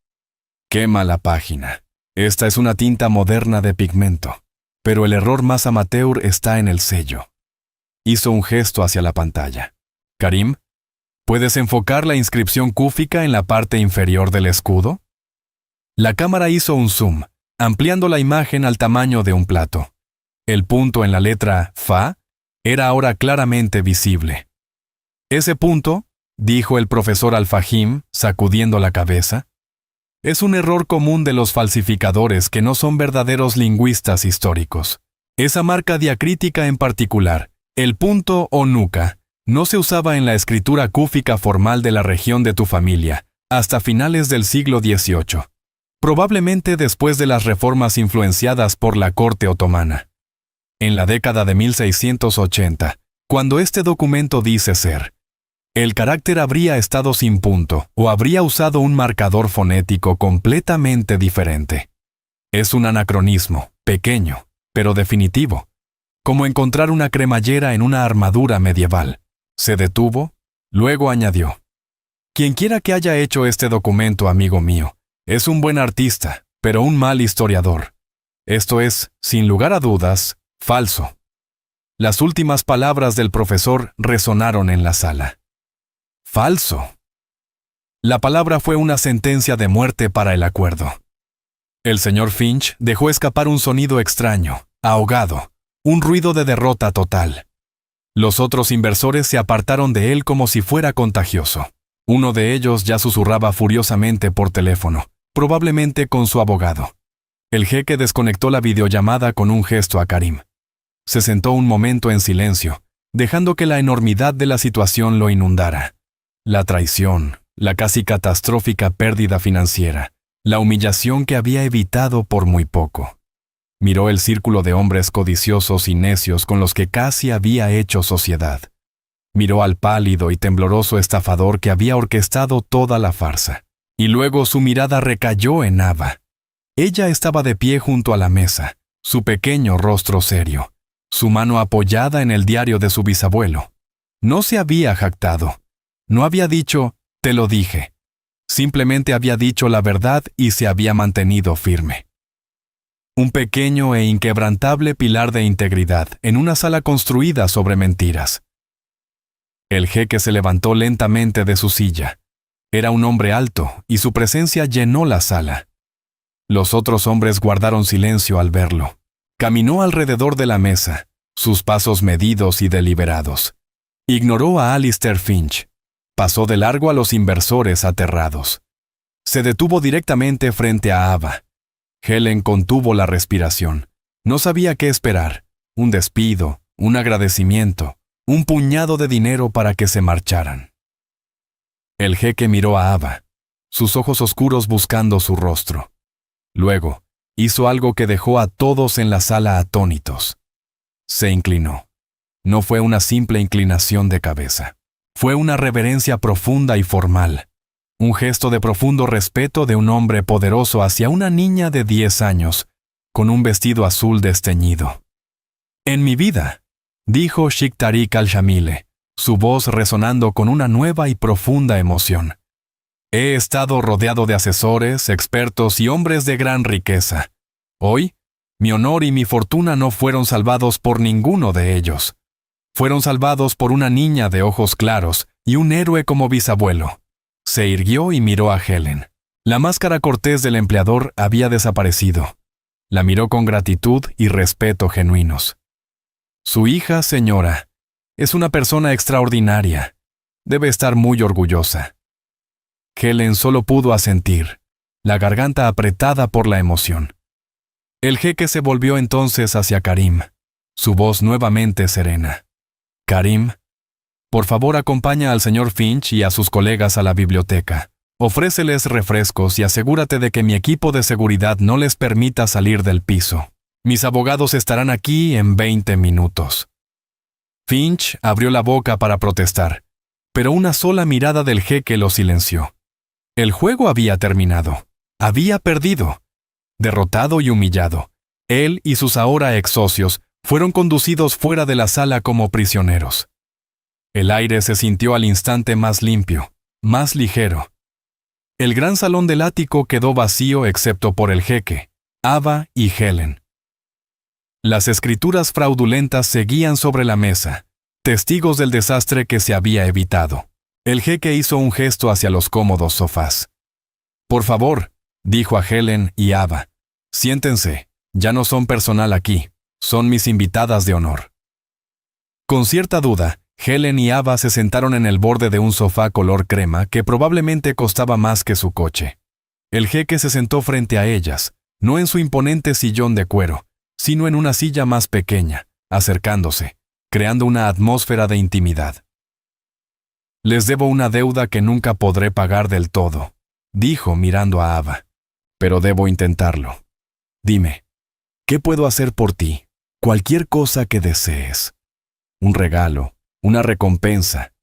Quema la página. Esta es una tinta moderna de pigmento. Pero el error más amateur está en el sello. Hizo un gesto hacia la pantalla. Karim, ¿puedes enfocar la inscripción cúfica en la parte inferior del escudo? La cámara hizo un zoom, ampliando la imagen al tamaño de un plato. El punto en la letra Fa era ahora claramente visible. Ese punto, dijo el profesor Al-Fahim, sacudiendo la cabeza, es un error común de los falsificadores que no son verdaderos lingüistas históricos. Esa marca diacrítica en particular, el punto o nuca, no se usaba en la escritura cúfica formal de la región de tu familia hasta finales del siglo XVIII, probablemente después de las reformas influenciadas por la corte otomana. En la década de 1680, cuando este documento dice ser, el carácter habría estado sin punto o habría usado un marcador fonético completamente diferente. Es un anacronismo, pequeño, pero definitivo, como encontrar una cremallera en una armadura medieval. Se detuvo, luego añadió: Quienquiera que haya hecho este documento, amigo mío, es un buen artista, pero un mal historiador. Esto es, sin lugar a dudas, falso. Las últimas palabras del profesor resonaron en la sala. Falso. La palabra fue una sentencia de muerte para el acuerdo. El señor Finch dejó escapar un sonido extraño, ahogado, un ruido de derrota total. Los otros inversores se apartaron de él como si fuera contagioso. Uno de ellos ya susurraba furiosamente por teléfono, probablemente con su abogado. El jeque desconectó la videollamada con un gesto a Karim. Se sentó un momento en silencio, dejando que la enormidad de la situación lo inundara. La traición, la casi catastrófica pérdida financiera, la humillación que había evitado por muy poco. Miró el círculo de hombres codiciosos y necios con los que casi había hecho sociedad. Miró al pálido y tembloroso estafador que había orquestado toda la farsa. Y luego su mirada recayó en Ava. Ella estaba de pie junto a la mesa, su pequeño rostro serio, su mano apoyada en el diario de su bisabuelo. No se había jactado. No había dicho, te lo dije. Simplemente había dicho la verdad y se había mantenido firme. Un pequeño e inquebrantable pilar de integridad en una sala construida sobre mentiras. El jeque se levantó lentamente de su silla. Era un hombre alto y su presencia llenó la sala. Los otros hombres guardaron silencio al verlo. Caminó alrededor de la mesa, sus pasos medidos y deliberados. Ignoró a Alistair Finch. Pasó de largo a los inversores aterrados. Se detuvo directamente frente a Ava. Helen contuvo la respiración. No sabía qué esperar. Un despido, un agradecimiento, un puñado de dinero para que se marcharan. El jeque miró a Ava, sus ojos oscuros buscando su rostro. Luego, hizo algo que dejó a todos en la sala atónitos. Se inclinó. No fue una simple inclinación de cabeza. Fue una reverencia profunda y formal, un gesto de profundo respeto de un hombre poderoso hacia una niña de 10 años, con un vestido azul desteñido. En mi vida, dijo Sheikh Tariq al-Shamile, su voz resonando con una nueva y profunda emoción. He estado rodeado de asesores, expertos y hombres de gran riqueza. Hoy, mi honor y mi fortuna no fueron salvados por ninguno de ellos. Fueron salvados por una niña de ojos claros y un héroe como bisabuelo. Se irguió y miró a Helen. La máscara cortés del empleador había desaparecido. La miró con gratitud y respeto genuinos. Su hija, señora, es una persona extraordinaria. Debe estar muy orgullosa. Helen solo pudo asentir, la garganta apretada por la emoción. El jeque se volvió entonces hacia Karim, su voz nuevamente serena. Karim, por favor acompaña al señor Finch y a sus colegas a la biblioteca. Ofréceles refrescos y asegúrate de que mi equipo de seguridad no les permita salir del piso. Mis abogados estarán aquí en 20 minutos. Finch abrió la boca para protestar, pero una sola mirada del jeque lo silenció. El juego había terminado. Había perdido. Derrotado y humillado, él y sus ahora ex socios fueron conducidos fuera de la sala como prisioneros. El aire se sintió al instante más limpio, más ligero. El gran salón del ático quedó vacío excepto por el jeque, Ava y Helen. Las escrituras fraudulentas seguían sobre la mesa, testigos del desastre que se había evitado. El jeque hizo un gesto hacia los cómodos sofás. «Por favor», dijo a Helen y Ava, «siéntense, ya no son personal aquí, son mis invitadas de honor». Con cierta duda, Helen y Ava se sentaron en el borde de un sofá color crema que probablemente costaba más que su coche. El jeque se sentó frente a ellas, no en su imponente sillón de cuero, sino en una silla más pequeña, acercándose, creando una atmósfera de intimidad. «Les debo una deuda que nunca podré pagar del todo», dijo mirando a Ava, «pero debo intentarlo. Dime, ¿qué puedo hacer por ti? Cualquier cosa que desees. Un regalo, una recompensa».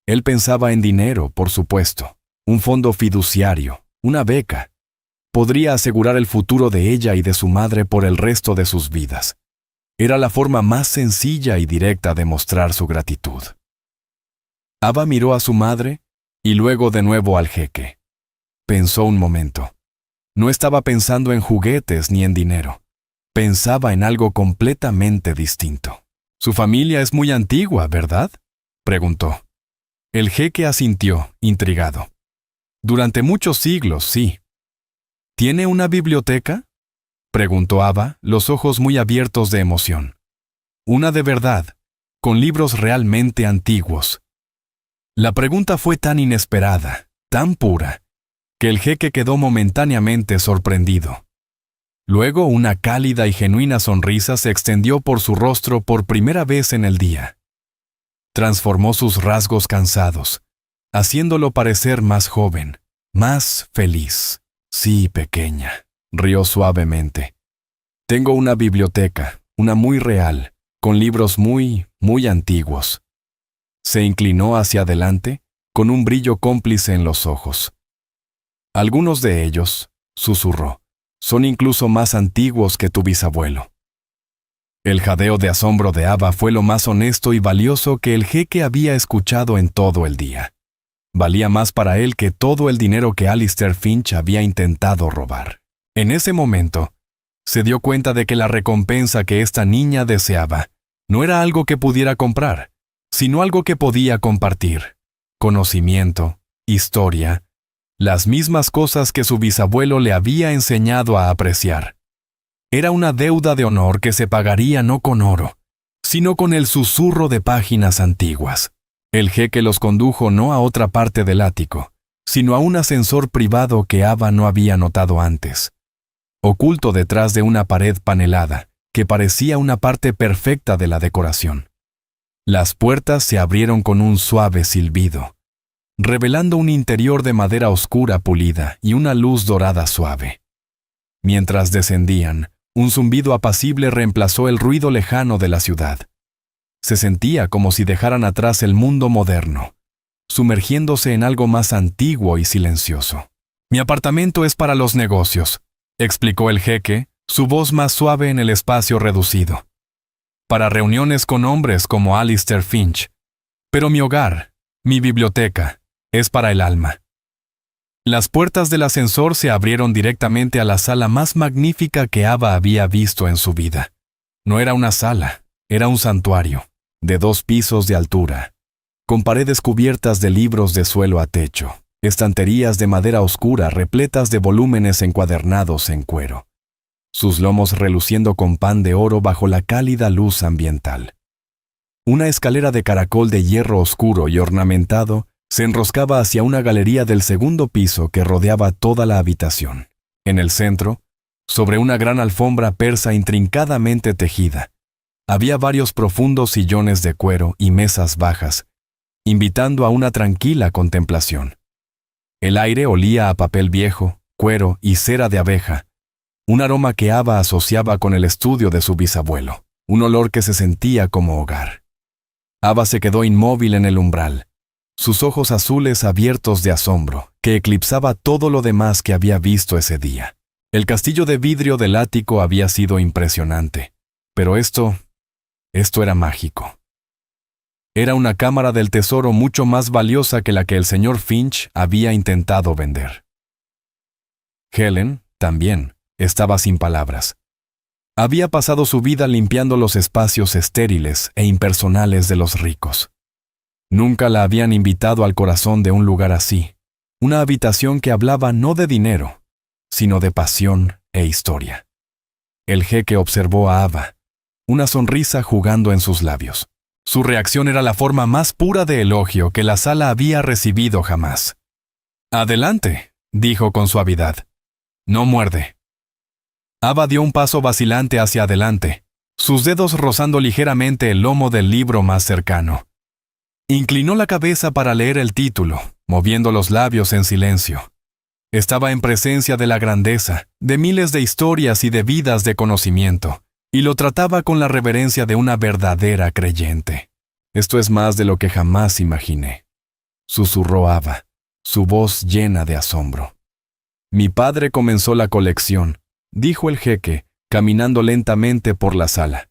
Él pensaba en dinero, por supuesto, un fondo fiduciario, una beca. Podría asegurar el futuro de ella y de su madre por el resto de sus vidas. Era la forma más sencilla y directa de mostrar su gratitud. Ava miró a su madre y luego de nuevo al jeque. Pensó un momento. No estaba pensando en juguetes ni en dinero. Pensaba en algo completamente distinto. «Su familia es muy antigua, ¿verdad?», preguntó. El jeque asintió, intrigado. «Durante muchos siglos, sí». «¿Tiene una biblioteca?», preguntó Ava, los ojos muy abiertos de emoción. «Una de verdad, con libros realmente antiguos». La pregunta fue tan inesperada, tan pura, que el jeque quedó momentáneamente sorprendido. Luego una cálida y genuina sonrisa se extendió por su rostro por primera vez en el día. Transformó sus rasgos cansados, haciéndolo parecer más joven, más feliz. «Sí, pequeña», rió suavemente. «Tengo una biblioteca, una muy real, con libros muy, muy antiguos». Se inclinó hacia adelante, con un brillo cómplice en los ojos. «Algunos de ellos», susurró, «son incluso más antiguos que tu bisabuelo». El jadeo de asombro de Ava fue lo más honesto y valioso que el jeque había escuchado en todo el día. Valía más para él que todo el dinero que Alistair Finch había intentado robar. En ese momento, se dio cuenta de que la recompensa que esta niña deseaba no era algo que pudiera comprar, sino algo que podía compartir. Conocimiento, historia, las mismas cosas que su bisabuelo le había enseñado a apreciar. Era una deuda de honor que se pagaría no con oro, sino con el susurro de páginas antiguas. El jeque los condujo no a otra parte del ático, sino a un ascensor privado que Ava no había notado antes. Oculto detrás de una pared panelada, que parecía una parte perfecta de la decoración. Las puertas se abrieron con un suave silbido, revelando un interior de madera oscura pulida y una luz dorada suave. Mientras descendían, un zumbido apacible reemplazó el ruido lejano de la ciudad. Se sentía como si dejaran atrás el mundo moderno, sumergiéndose en algo más antiguo y silencioso. «Mi apartamento es para los negocios», explicó el jeque, su voz más suave en el espacio reducido. «Para reuniones con hombres como Alistair Finch. Pero mi hogar, mi biblioteca, es para el alma». Las puertas del ascensor se abrieron directamente a la sala más magnífica que Ava había visto en su vida. No era una sala, era un santuario, de 2 pisos de altura, con paredes cubiertas de libros de suelo a techo, estanterías de madera oscura repletas de volúmenes encuadernados en cuero, sus lomos reluciendo con pan de oro bajo la cálida luz ambiental. Una escalera de caracol de hierro oscuro y ornamentado se enroscaba hacia una galería del 2º piso que rodeaba toda la habitación. En el centro, sobre una gran alfombra persa intrincadamente tejida, había varios profundos sillones de cuero y mesas bajas, invitando a una tranquila contemplación. El aire olía a papel viejo, cuero y cera de abeja, un aroma que Ava asociaba con el estudio de su bisabuelo, un olor que se sentía como hogar. Ava se quedó inmóvil en el umbral, sus ojos azules abiertos de asombro, que eclipsaba todo lo demás que había visto ese día. El castillo de vidrio del ático había sido impresionante, pero esto era mágico. Era una cámara del tesoro mucho más valiosa que la que el señor Finch había intentado vender. Helen, también, estaba sin palabras. Había pasado su vida limpiando los espacios estériles e impersonales de los ricos. Nunca la habían invitado al corazón de un lugar así, una habitación que hablaba no de dinero, sino de pasión e historia. El jeque observó a Ava, una sonrisa jugando en sus labios. Su reacción era la forma más pura de elogio que la sala había recibido jamás. «Adelante», dijo con suavidad. «No muerde». Ava dio un paso vacilante hacia adelante, sus dedos rozando ligeramente el lomo del libro más cercano. Inclinó la cabeza para leer el título, moviendo los labios en silencio. Estaba en presencia de la grandeza, de miles de historias y de vidas de conocimiento, y lo trataba con la reverencia de una verdadera creyente. «Esto es más de lo que jamás imaginé», susurró Ava, su voz llena de asombro. «Mi padre comenzó la colección», dijo el jeque, caminando lentamente por la sala.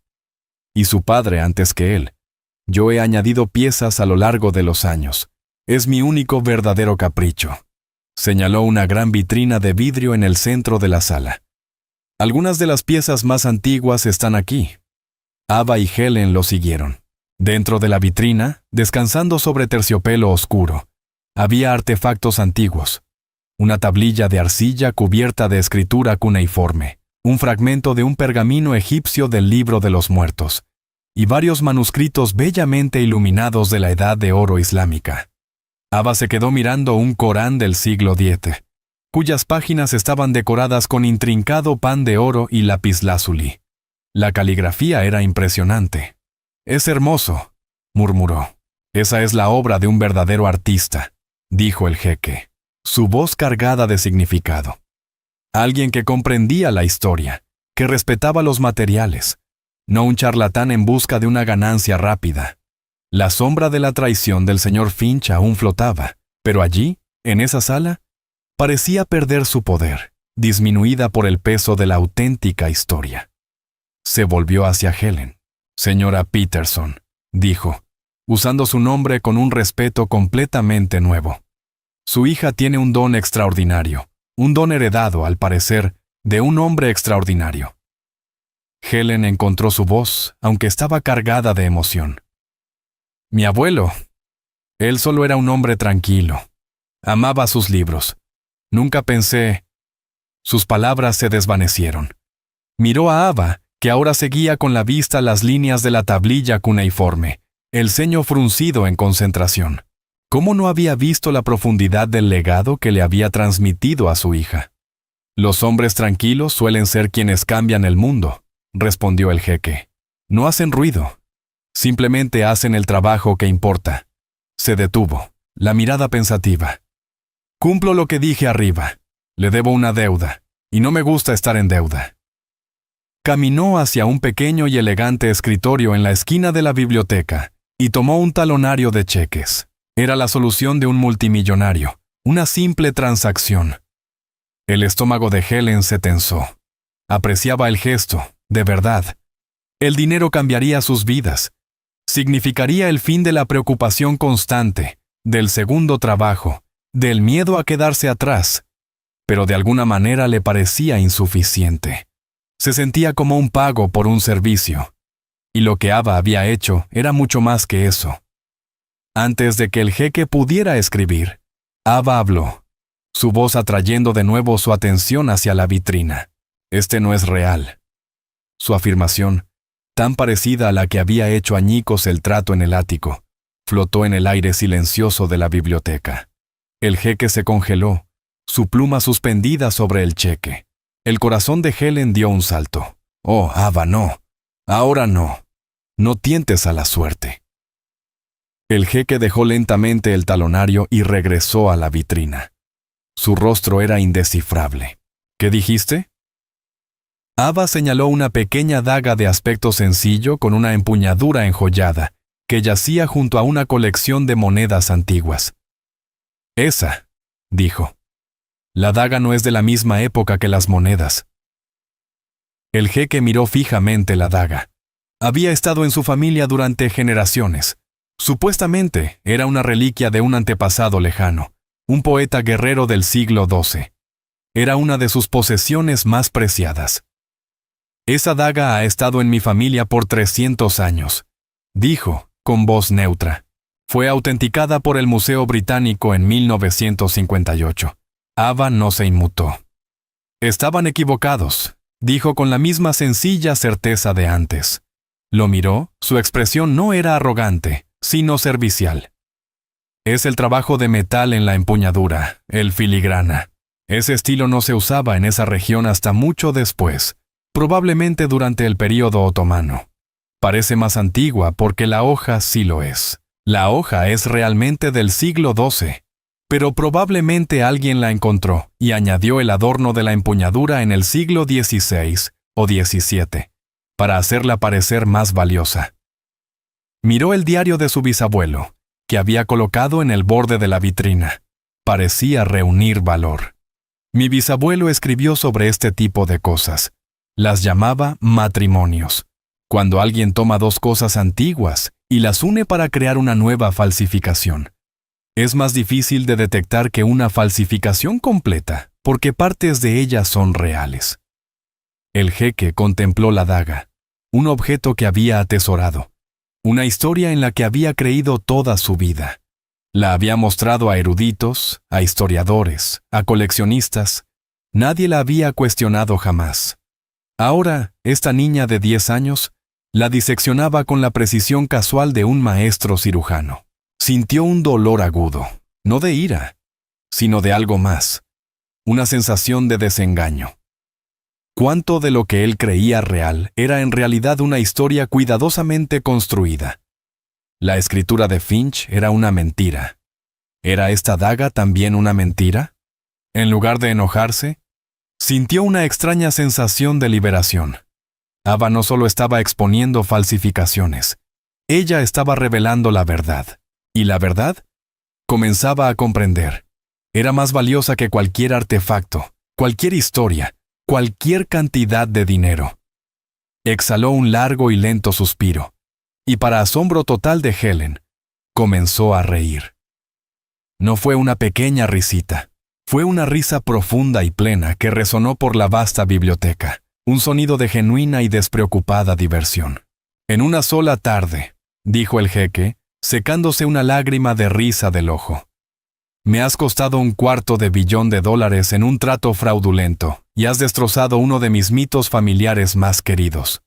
«Y su padre antes que él. Yo he añadido piezas a lo largo de los años. Es mi único verdadero capricho». Señaló una gran vitrina de vidrio en el centro de la sala. «Algunas de las piezas más antiguas están aquí». Ava y Helen lo siguieron. Dentro de la vitrina, descansando sobre terciopelo oscuro, había artefactos antiguos. Una tablilla de arcilla cubierta de escritura cuneiforme, un fragmento de un pergamino egipcio del Libro de los Muertos, y varios manuscritos bellamente iluminados de la Edad de Oro islámica. Ava se quedó mirando un Corán del siglo X, cuyas páginas estaban decoradas con intrincado pan de oro y lapislázuli. La caligrafía era impresionante. «Es hermoso», murmuró. «Esa es la obra de un verdadero artista», dijo el jeque, su voz cargada de significado. Alguien que comprendía la historia, que respetaba los materiales, no un charlatán en busca de una ganancia rápida. La sombra de la traición del señor Finch aún flotaba, pero allí, en esa sala, parecía perder su poder, disminuida por el peso de la auténtica historia. Se volvió hacia Helen. «Señora Peterson», dijo, usando su nombre con un respeto completamente nuevo. «Su hija tiene un don extraordinario, un don heredado, al parecer, de un hombre extraordinario». Helen encontró su voz, aunque estaba cargada de emoción. «Mi abuelo. Él solo era un hombre tranquilo. Amaba sus libros. Nunca pensé...» Sus palabras se desvanecieron. Miró a Ava, que ahora seguía con la vista las líneas de la tablilla cuneiforme, el ceño fruncido en concentración. ¿Cómo no había visto la profundidad del legado que le había transmitido a su hija? «Los hombres tranquilos suelen ser quienes cambian el mundo», respondió el jeque. «No hacen ruido. Simplemente hacen el trabajo que importa». Se detuvo, la mirada pensativa. «Cumplo lo que dije arriba. Le debo una deuda, y no me gusta estar en deuda». Caminó hacia un pequeño y elegante escritorio en la esquina de la biblioteca y tomó un talonario de cheques. Era la solución de un multimillonario, una simple transacción. El estómago de Helen se tensó. Apreciaba el gesto, de verdad. El dinero cambiaría sus vidas. Significaría el fin de la preocupación constante, del segundo trabajo, del miedo a quedarse atrás. Pero de alguna manera le parecía insuficiente. Se sentía como un pago por un servicio. Y lo que Ava había hecho era mucho más que eso. Antes de que el jeque pudiera escribir, Ava habló, su voz atrayendo de nuevo su atención hacia la vitrina. «Este no es real». Su afirmación, tan parecida a la que había hecho añicos el trato en el ático, flotó en el aire silencioso de la biblioteca. El jeque se congeló, su pluma suspendida sobre el cheque. El corazón de Helen dio un salto. «Oh, Ava, no. Ahora no. No tientes a la suerte». El jeque dejó lentamente el talonario y regresó a la vitrina. Su rostro era indescifrable. «¿Qué dijiste?» Ava señaló una pequeña daga de aspecto sencillo con una empuñadura enjollada, que yacía junto a una colección de monedas antiguas. «Esa», dijo. «La daga no es de la misma época que las monedas». El jeque miró fijamente la daga. Había estado en su familia durante generaciones. Supuestamente era una reliquia de un antepasado lejano, un poeta guerrero del siglo XII. Era una de sus posesiones más preciadas. Esa daga ha estado en mi familia por 300 años, dijo, con voz neutra. Fue autenticada por el Museo Británico en 1958. Ava no se inmutó. Estaban equivocados, dijo con la misma sencilla certeza de antes. Lo miró, su expresión no era arrogante, sino servicial. Es el trabajo de metal en la empuñadura, el filigrana. Ese estilo no se usaba en esa región hasta mucho después, probablemente durante el período otomano. Parece más antigua porque la hoja sí lo es. La hoja es realmente del siglo XII, pero probablemente alguien la encontró y añadió el adorno de la empuñadura en el siglo XVI o XVII, para hacerla parecer más valiosa. Miró el diario de su bisabuelo, que había colocado en el borde de la vitrina. Parecía reunir valor. Mi bisabuelo escribió sobre este tipo de cosas. Las llamaba matrimonios. Cuando alguien toma dos cosas antiguas y las une para crear una nueva falsificación. Es más difícil de detectar que una falsificación completa, porque partes de ella son reales. El jeque contempló la daga, un objeto que había atesorado, una historia en la que había creído toda su vida. La había mostrado a eruditos, a historiadores, a coleccionistas. Nadie la había cuestionado jamás. Ahora, esta niña de 10 años la diseccionaba con la precisión casual de un maestro cirujano. Sintió un dolor agudo, no de ira, sino de algo más, una sensación de desengaño. Cuánto de lo que él creía real era en realidad una historia cuidadosamente construida. La escritura de Finch era una mentira. ¿Era esta daga también una mentira? En lugar de enojarse, sintió una extraña sensación de liberación. Ava no solo estaba exponiendo falsificaciones, ella estaba revelando la verdad. ¿Y la verdad? Comenzaba a comprender. Era más valiosa que cualquier artefacto, cualquier historia, cualquier cantidad de dinero. Exhaló un largo y lento suspiro, y para asombro total de Helen, comenzó a reír. No fue una pequeña risita, fue una risa profunda y plena que resonó por la vasta biblioteca, un sonido de genuina y despreocupada diversión. En una sola tarde, dijo el jeque, secándose una lágrima de risa del ojo. Me has costado $250 millones en un trato fraudulento y has destrozado uno de mis mitos familiares más queridos.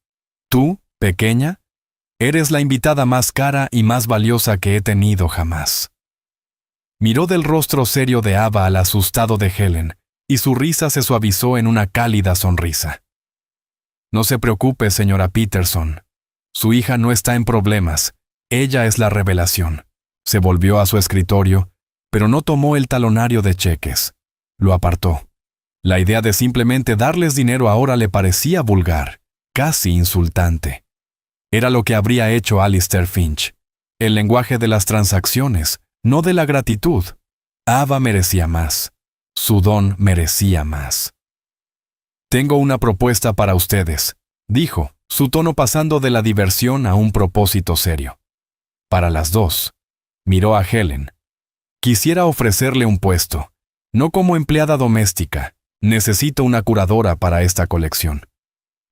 Tú, pequeña, eres la invitada más cara y más valiosa que he tenido jamás. Miró del rostro serio de Ava al asustado de Helen, y su risa se suavizó en una cálida sonrisa. No se preocupe, señora Peterson. Su hija no está en problemas. Ella es la revelación. Se volvió a su escritorio, pero no tomó el talonario de cheques. Lo apartó. La idea de simplemente darles dinero ahora le parecía vulgar, casi insultante. Era lo que habría hecho Alistair Finch. El lenguaje de las transacciones, no de la gratitud. Ava merecía más. Su don merecía más. Tengo una propuesta para ustedes, dijo, su tono pasando de la diversión a un propósito serio. Para las dos. Miró a Helen. Quisiera ofrecerle un puesto. No como empleada doméstica. Necesito una curadora para esta colección.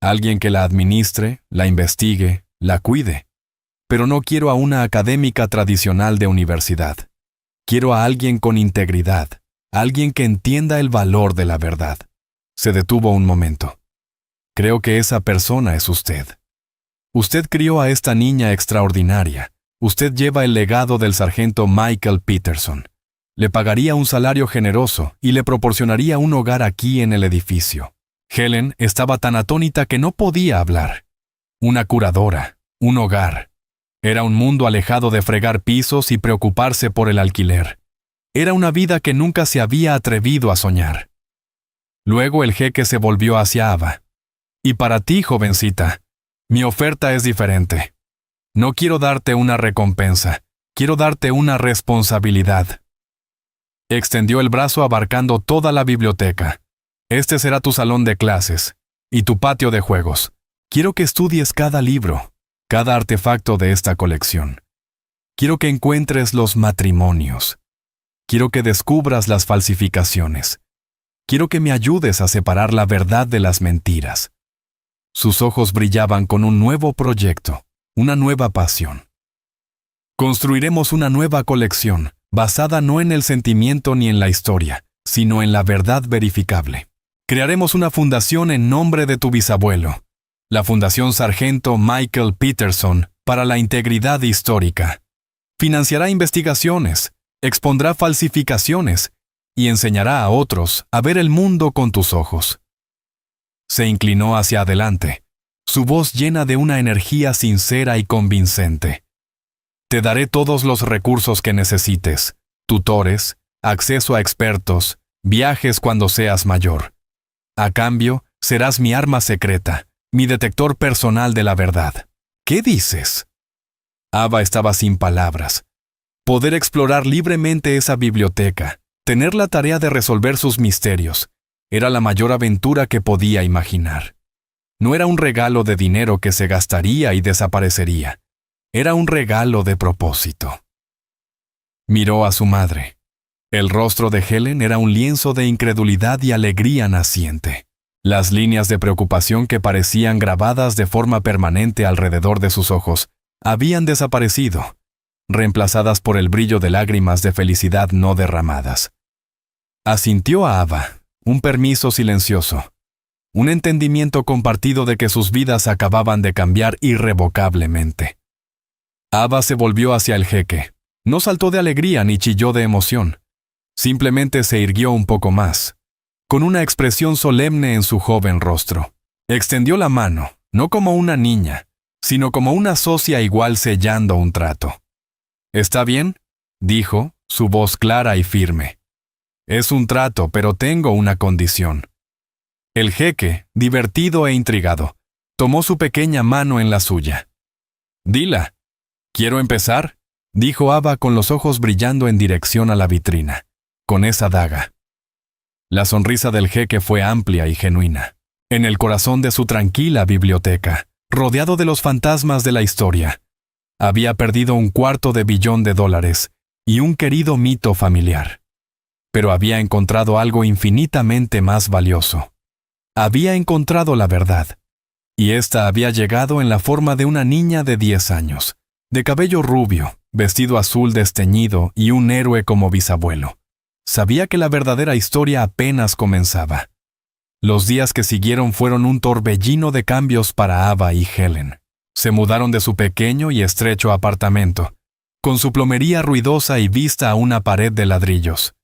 Alguien que la administre, la investigue, la cuide. Pero no quiero a una académica tradicional de universidad. Quiero a alguien con integridad, alguien que entienda el valor de la verdad. Se detuvo un momento. Creo que esa persona es usted. Usted crió a esta niña extraordinaria. Usted lleva el legado del sargento Michael Peterson. Le pagaría un salario generoso y le proporcionaría un hogar aquí en el edificio. Helen estaba tan atónita que no podía hablar. Una curadora, un hogar. Era un mundo alejado de fregar pisos y preocuparse por el alquiler. Era una vida que nunca se había atrevido a soñar. Luego el jeque se volvió hacia Ava. Y para ti, jovencita, mi oferta es diferente. No quiero darte una recompensa, quiero darte una responsabilidad. Extendió el brazo abarcando toda la biblioteca. Este será tu salón de clases y tu patio de juegos. Quiero que estudies cada libro, cada artefacto de esta colección. Quiero que encuentres los matrimonios. Quiero que descubras las falsificaciones. Quiero que me ayudes a separar la verdad de las mentiras. Sus ojos brillaban con un nuevo proyecto, una nueva pasión. Construiremos una nueva colección, basada no en el sentimiento ni en la historia, sino en la verdad verificable. Crearemos una fundación en nombre de tu bisabuelo, la Fundación Sargento Michael Peterson para la Integridad Histórica. Financiará investigaciones, expondrá falsificaciones y enseñará a otros a ver el mundo con tus ojos. Se inclinó hacia adelante, su voz llena de una energía sincera y convincente. Te daré todos los recursos que necesites, tutores, acceso a expertos, viajes cuando seas mayor. A cambio, serás mi arma secreta, mi detector personal de la verdad. ¿Qué dices? Ava estaba sin palabras. Poder explorar libremente esa biblioteca, tener la tarea de resolver sus misterios, era la mayor aventura que podía imaginar. No era un regalo de dinero que se gastaría y desaparecería. Era un regalo de propósito. Miró a su madre. El rostro de Helen era un lienzo de incredulidad y alegría naciente. Las líneas de preocupación que parecían grabadas de forma permanente alrededor de sus ojos habían desaparecido, reemplazadas por el brillo de lágrimas de felicidad no derramadas. Asintió a Ava, un permiso silencioso, un entendimiento compartido de que sus vidas acababan de cambiar irrevocablemente. Ava se volvió hacia el jeque. No saltó de alegría ni chilló de emoción. Simplemente se irguió un poco más, con una expresión solemne en su joven rostro. Extendió la mano, no como una niña, sino como una socia igual sellando un trato. «¿Está bien?», dijo, su voz clara y firme. «Es un trato, pero tengo una condición». El jeque, divertido e intrigado, tomó su pequeña mano en la suya. «Dila». «¿Quiero empezar?», dijo Ava con los ojos brillando en dirección a la vitrina, con esa daga. La sonrisa del jeque fue amplia y genuina. En el corazón de su tranquila biblioteca, rodeado de los fantasmas de la historia, había perdido $250 millones y un querido mito familiar. Pero había encontrado algo infinitamente más valioso. Había encontrado la verdad, y ésta había llegado en la forma de una niña de 10 años, de cabello rubio, vestido azul desteñido y un héroe como bisabuelo. Sabía que la verdadera historia apenas comenzaba. Los días que siguieron fueron un torbellino de cambios para Ava y Helen. Se mudaron de su pequeño y estrecho apartamento, con su plomería ruidosa y vista a una pared de ladrillos.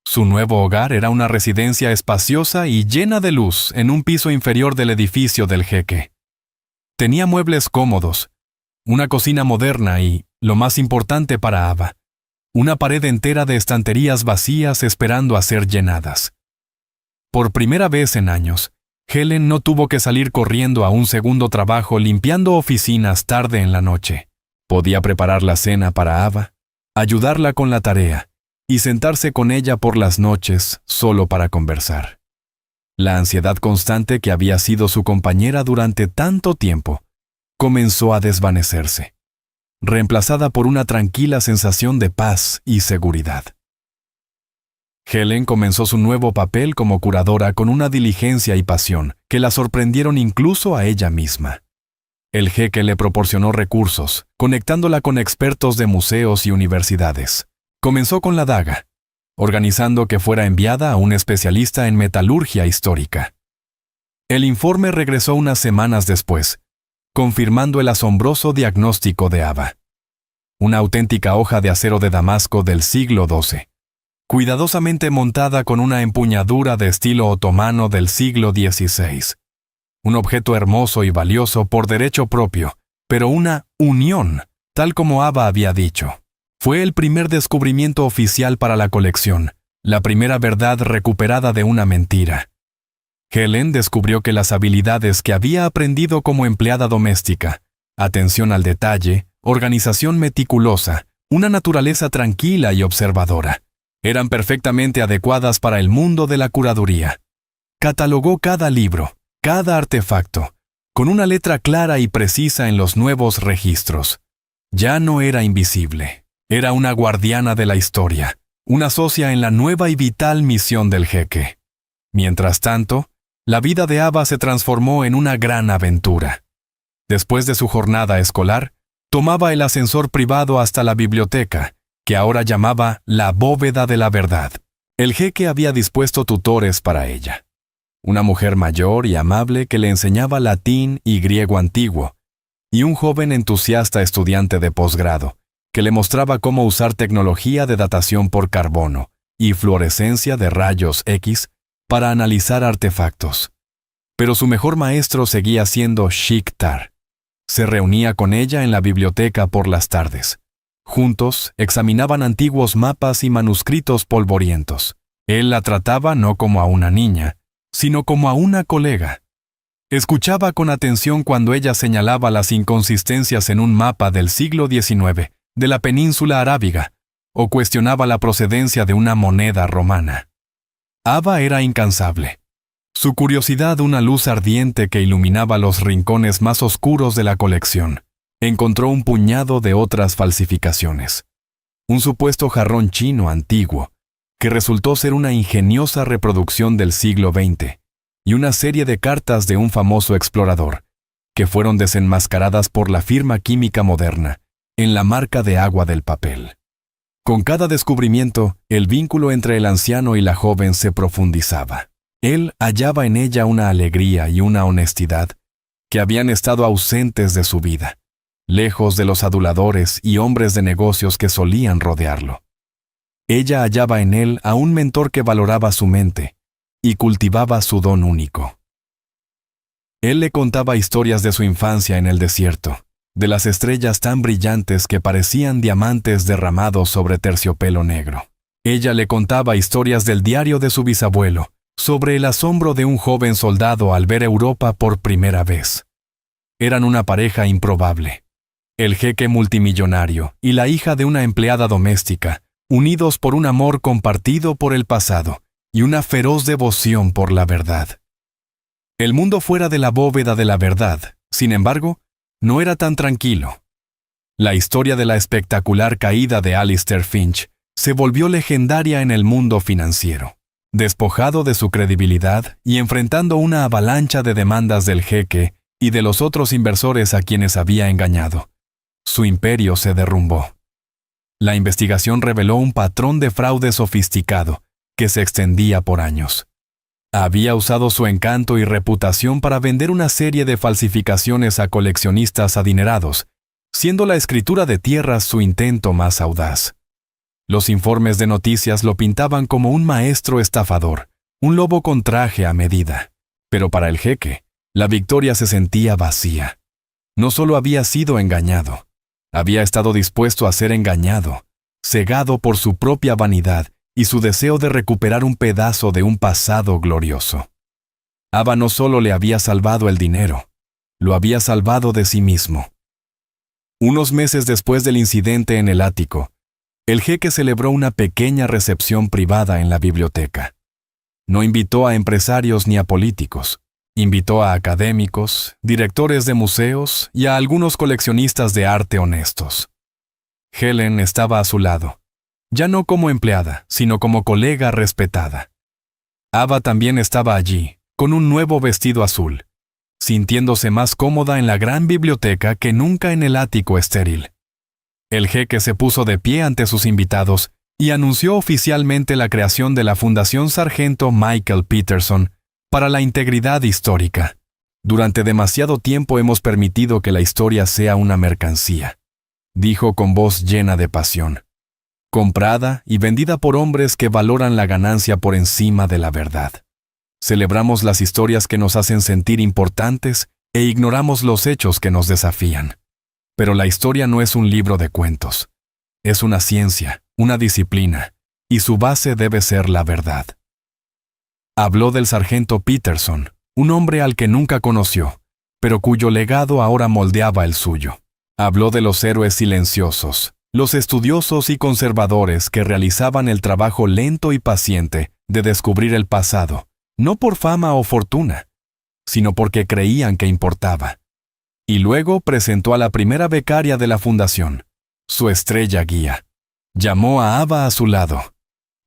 Su nuevo hogar era una residencia espaciosa y llena de luz en un piso inferior del edificio del jeque. Tenía muebles cómodos, una cocina moderna y, lo más importante para Ava, una pared entera de estanterías vacías esperando a ser llenadas. Por primera vez en años, Helen no tuvo que salir corriendo a un segundo trabajo limpiando oficinas tarde en la noche. Podía preparar la cena para Ava, ayudarla con la tarea y sentarse con ella por las noches solo para conversar. La ansiedad constante que había sido su compañera durante tanto tiempo comenzó a desvanecerse, reemplazada por una tranquila sensación de paz y seguridad. Helen comenzó su nuevo papel como curadora con una diligencia y pasión que la sorprendieron incluso a ella misma. El jeque le proporcionó recursos, conectándola con expertos de museos y universidades. Comenzó con la daga, organizando que fuera enviada a un especialista en metalurgia histórica. El informe regresó unas semanas después, confirmando el asombroso diagnóstico de Ava. Una auténtica hoja de acero de Damasco del siglo XII, cuidadosamente montada con una empuñadura de estilo otomano del siglo XVI. Un objeto hermoso y valioso por derecho propio, pero una unión, tal como Ava había dicho. Fue el primer descubrimiento oficial para la colección, la primera verdad recuperada de una mentira. Helen descubrió que las habilidades que había aprendido como empleada doméstica, atención al detalle, organización meticulosa, una naturaleza tranquila y observadora, eran perfectamente adecuadas para el mundo de la curaduría. Catalogó cada libro, cada artefacto, con una letra clara y precisa en los nuevos registros. Ya no era invisible, era una guardiana de la historia, una socia en la nueva y vital misión del jeque. Mientras tanto, La vida de Ava se transformó en una gran aventura. Después de su jornada escolar, tomaba el ascensor privado hasta la biblioteca, que ahora llamaba la Bóveda de la Verdad. El jeque había dispuesto tutores para ella. Una mujer mayor y amable que le enseñaba latín y griego antiguo, y un joven entusiasta estudiante de posgrado, que le mostraba cómo usar tecnología de datación por carbono y fluorescencia de rayos X para analizar artefactos. Pero su mejor maestro seguía siendo Shiktar. Se reunía con ella en la biblioteca por las tardes. Juntos examinaban antiguos mapas y manuscritos polvorientos. Él la trataba no como a una niña, sino como a una colega. Escuchaba con atención cuando ella señalaba las inconsistencias en un mapa del siglo XIX de la península arábiga, o cuestionaba la procedencia de una moneda romana. Ava era incansable. Su curiosidad una luz ardiente que iluminaba los rincones más oscuros de la colección. Encontró un puñado de otras falsificaciones. Un supuesto jarrón chino antiguo, que resultó ser una ingeniosa reproducción del siglo XX, y una serie de cartas de un famoso explorador, que fueron desenmascaradas por la firma química moderna, en la marca de agua del papel. Con cada descubrimiento, el vínculo entre el anciano y la joven se profundizaba. Él hallaba en ella una alegría y una honestidad que habían estado ausentes de su vida, lejos de los aduladores y hombres de negocios que solían rodearlo. Ella hallaba en él a un mentor que valoraba su mente y cultivaba su don único. Él le contaba historias de su infancia en el desierto, de las estrellas tan brillantes que parecían diamantes derramados sobre terciopelo negro. Ella le contaba historias del diario de su bisabuelo, sobre el asombro de un joven soldado al ver Europa por primera vez. Eran una pareja improbable. El jeque multimillonario y la hija de una empleada doméstica, unidos por un amor compartido por el pasado y una feroz devoción por la verdad. El mundo fuera de la bóveda de la verdad, sin embargo, no era tan tranquilo. La historia de la espectacular caída de Alistair Finch se volvió legendaria en el mundo financiero. Despojado de su credibilidad y enfrentando una avalancha de demandas del jeque y de los otros inversores a quienes había engañado, su imperio se derrumbó. La investigación reveló un patrón de fraude sofisticado que se extendía por años. Había usado su encanto y reputación para vender una serie de falsificaciones a coleccionistas adinerados, siendo la escritura de tierras su intento más audaz. Los informes de noticias lo pintaban como un maestro estafador, un lobo con traje a medida. Pero para el jeque, la victoria se sentía vacía. No solo había sido engañado, había estado dispuesto a ser engañado, cegado por su propia vanidad y su deseo de recuperar un pedazo de un pasado glorioso. Ava no solo le había salvado el dinero, lo había salvado de sí mismo. Unos meses después del incidente en el ático, el jeque celebró una pequeña recepción privada en la biblioteca. No invitó a empresarios ni a políticos. Invitó a académicos, directores de museos y a algunos coleccionistas de arte honestos. Helen estaba a su lado, ya no como empleada, sino como colega respetada. Ava también estaba allí, con un nuevo vestido azul, sintiéndose más cómoda en la gran biblioteca que nunca en el ático estéril. El jeque se puso de pie ante sus invitados y anunció oficialmente la creación de la Fundación Sargento Michael Peterson para la integridad histórica. Durante demasiado tiempo hemos permitido que la historia sea una mercancía, dijo con voz llena de pasión, comprada y vendida por hombres que valoran la ganancia por encima de la verdad. Celebramos las historias que nos hacen sentir importantes e ignoramos los hechos que nos desafían. Pero la historia no es un libro de cuentos. Es una ciencia, una disciplina, y su base debe ser la verdad. Habló del sargento Peterson, un hombre al que nunca conoció, pero cuyo legado ahora moldeaba el suyo. Habló de los héroes silenciosos, los estudiosos y conservadores que realizaban el trabajo lento y paciente de descubrir el pasado, no por fama o fortuna, sino porque creían que importaba. Y luego presentó a la primera becaria de la fundación, su estrella guía. Llamó a Ava a su lado.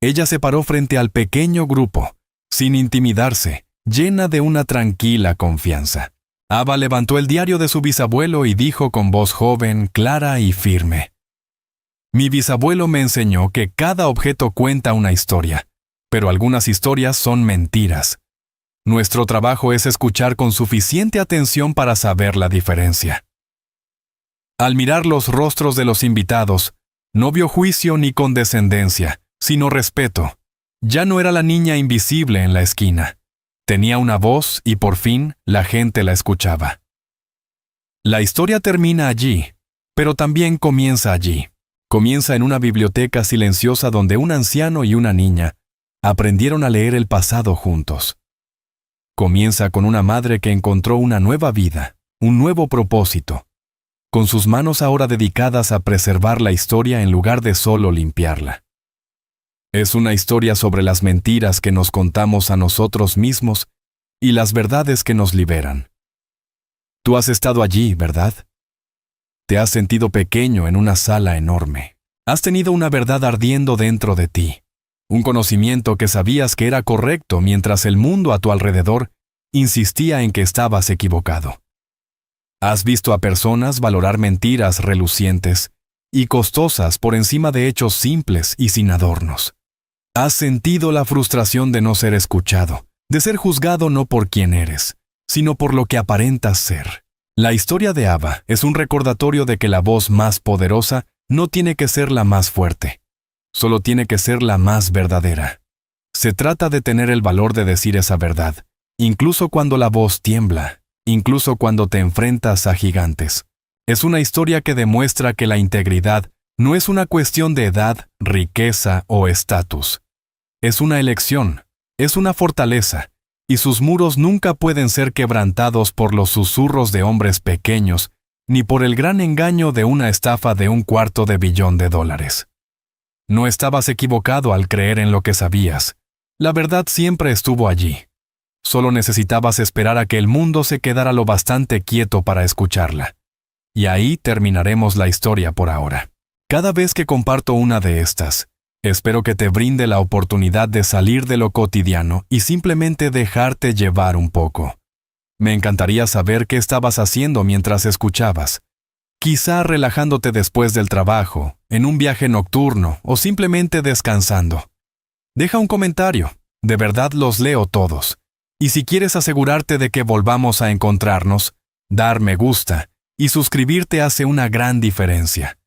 Ella se paró frente al pequeño grupo, sin intimidarse, llena de una tranquila confianza. Ava levantó el diario de su bisabuelo y dijo con voz joven, clara y firme: Mi bisabuelo me enseñó que cada objeto cuenta una historia, pero algunas historias son mentiras. Nuestro trabajo es escuchar con suficiente atención para saber la diferencia. Al mirar los rostros de los invitados, no vio juicio ni condescendencia, sino respeto. Ya no era la niña invisible en la esquina. Tenía una voz y por fin la gente la escuchaba. La historia termina allí, pero también comienza allí. Comienza en una biblioteca silenciosa donde un anciano y una niña aprendieron a leer el pasado juntos. Comienza con una madre que encontró una nueva vida, un nuevo propósito, con sus manos ahora dedicadas a preservar la historia en lugar de solo limpiarla. Es una historia sobre las mentiras que nos contamos a nosotros mismos y las verdades que nos liberan. Tú has estado allí, ¿verdad? Te has sentido pequeño en una sala enorme. Has tenido una verdad ardiendo dentro de ti, un conocimiento que sabías que era correcto mientras el mundo a tu alrededor insistía en que estabas equivocado. Has visto a personas valorar mentiras relucientes y costosas por encima de hechos simples y sin adornos. Has sentido la frustración de no ser escuchado, de ser juzgado no por quien eres, sino por lo que aparentas ser. La historia de Ava es un recordatorio de que la voz más poderosa no tiene que ser la más fuerte, solo tiene que ser la más verdadera. Se trata de tener el valor de decir esa verdad, incluso cuando la voz tiembla, incluso cuando te enfrentas a gigantes. Es una historia que demuestra que la integridad no es una cuestión de edad, riqueza o estatus. Es una elección, es una fortaleza, y sus muros nunca pueden ser quebrantados por los susurros de hombres pequeños, ni por el gran engaño de una estafa de $250 millones. No estabas equivocado al creer en lo que sabías. La verdad siempre estuvo allí. Solo necesitabas esperar a que el mundo se quedara lo bastante quieto para escucharla. Y ahí terminaremos la historia por ahora. Cada vez que comparto una de estas, espero que te brinde la oportunidad de salir de lo cotidiano y simplemente dejarte llevar un poco. Me encantaría saber qué estabas haciendo mientras escuchabas. Quizá relajándote después del trabajo, en un viaje nocturno o simplemente descansando. Deja un comentario, de verdad los leo todos. Y si quieres asegurarte de que volvamos a encontrarnos, dar me gusta y suscribirte hace una gran diferencia.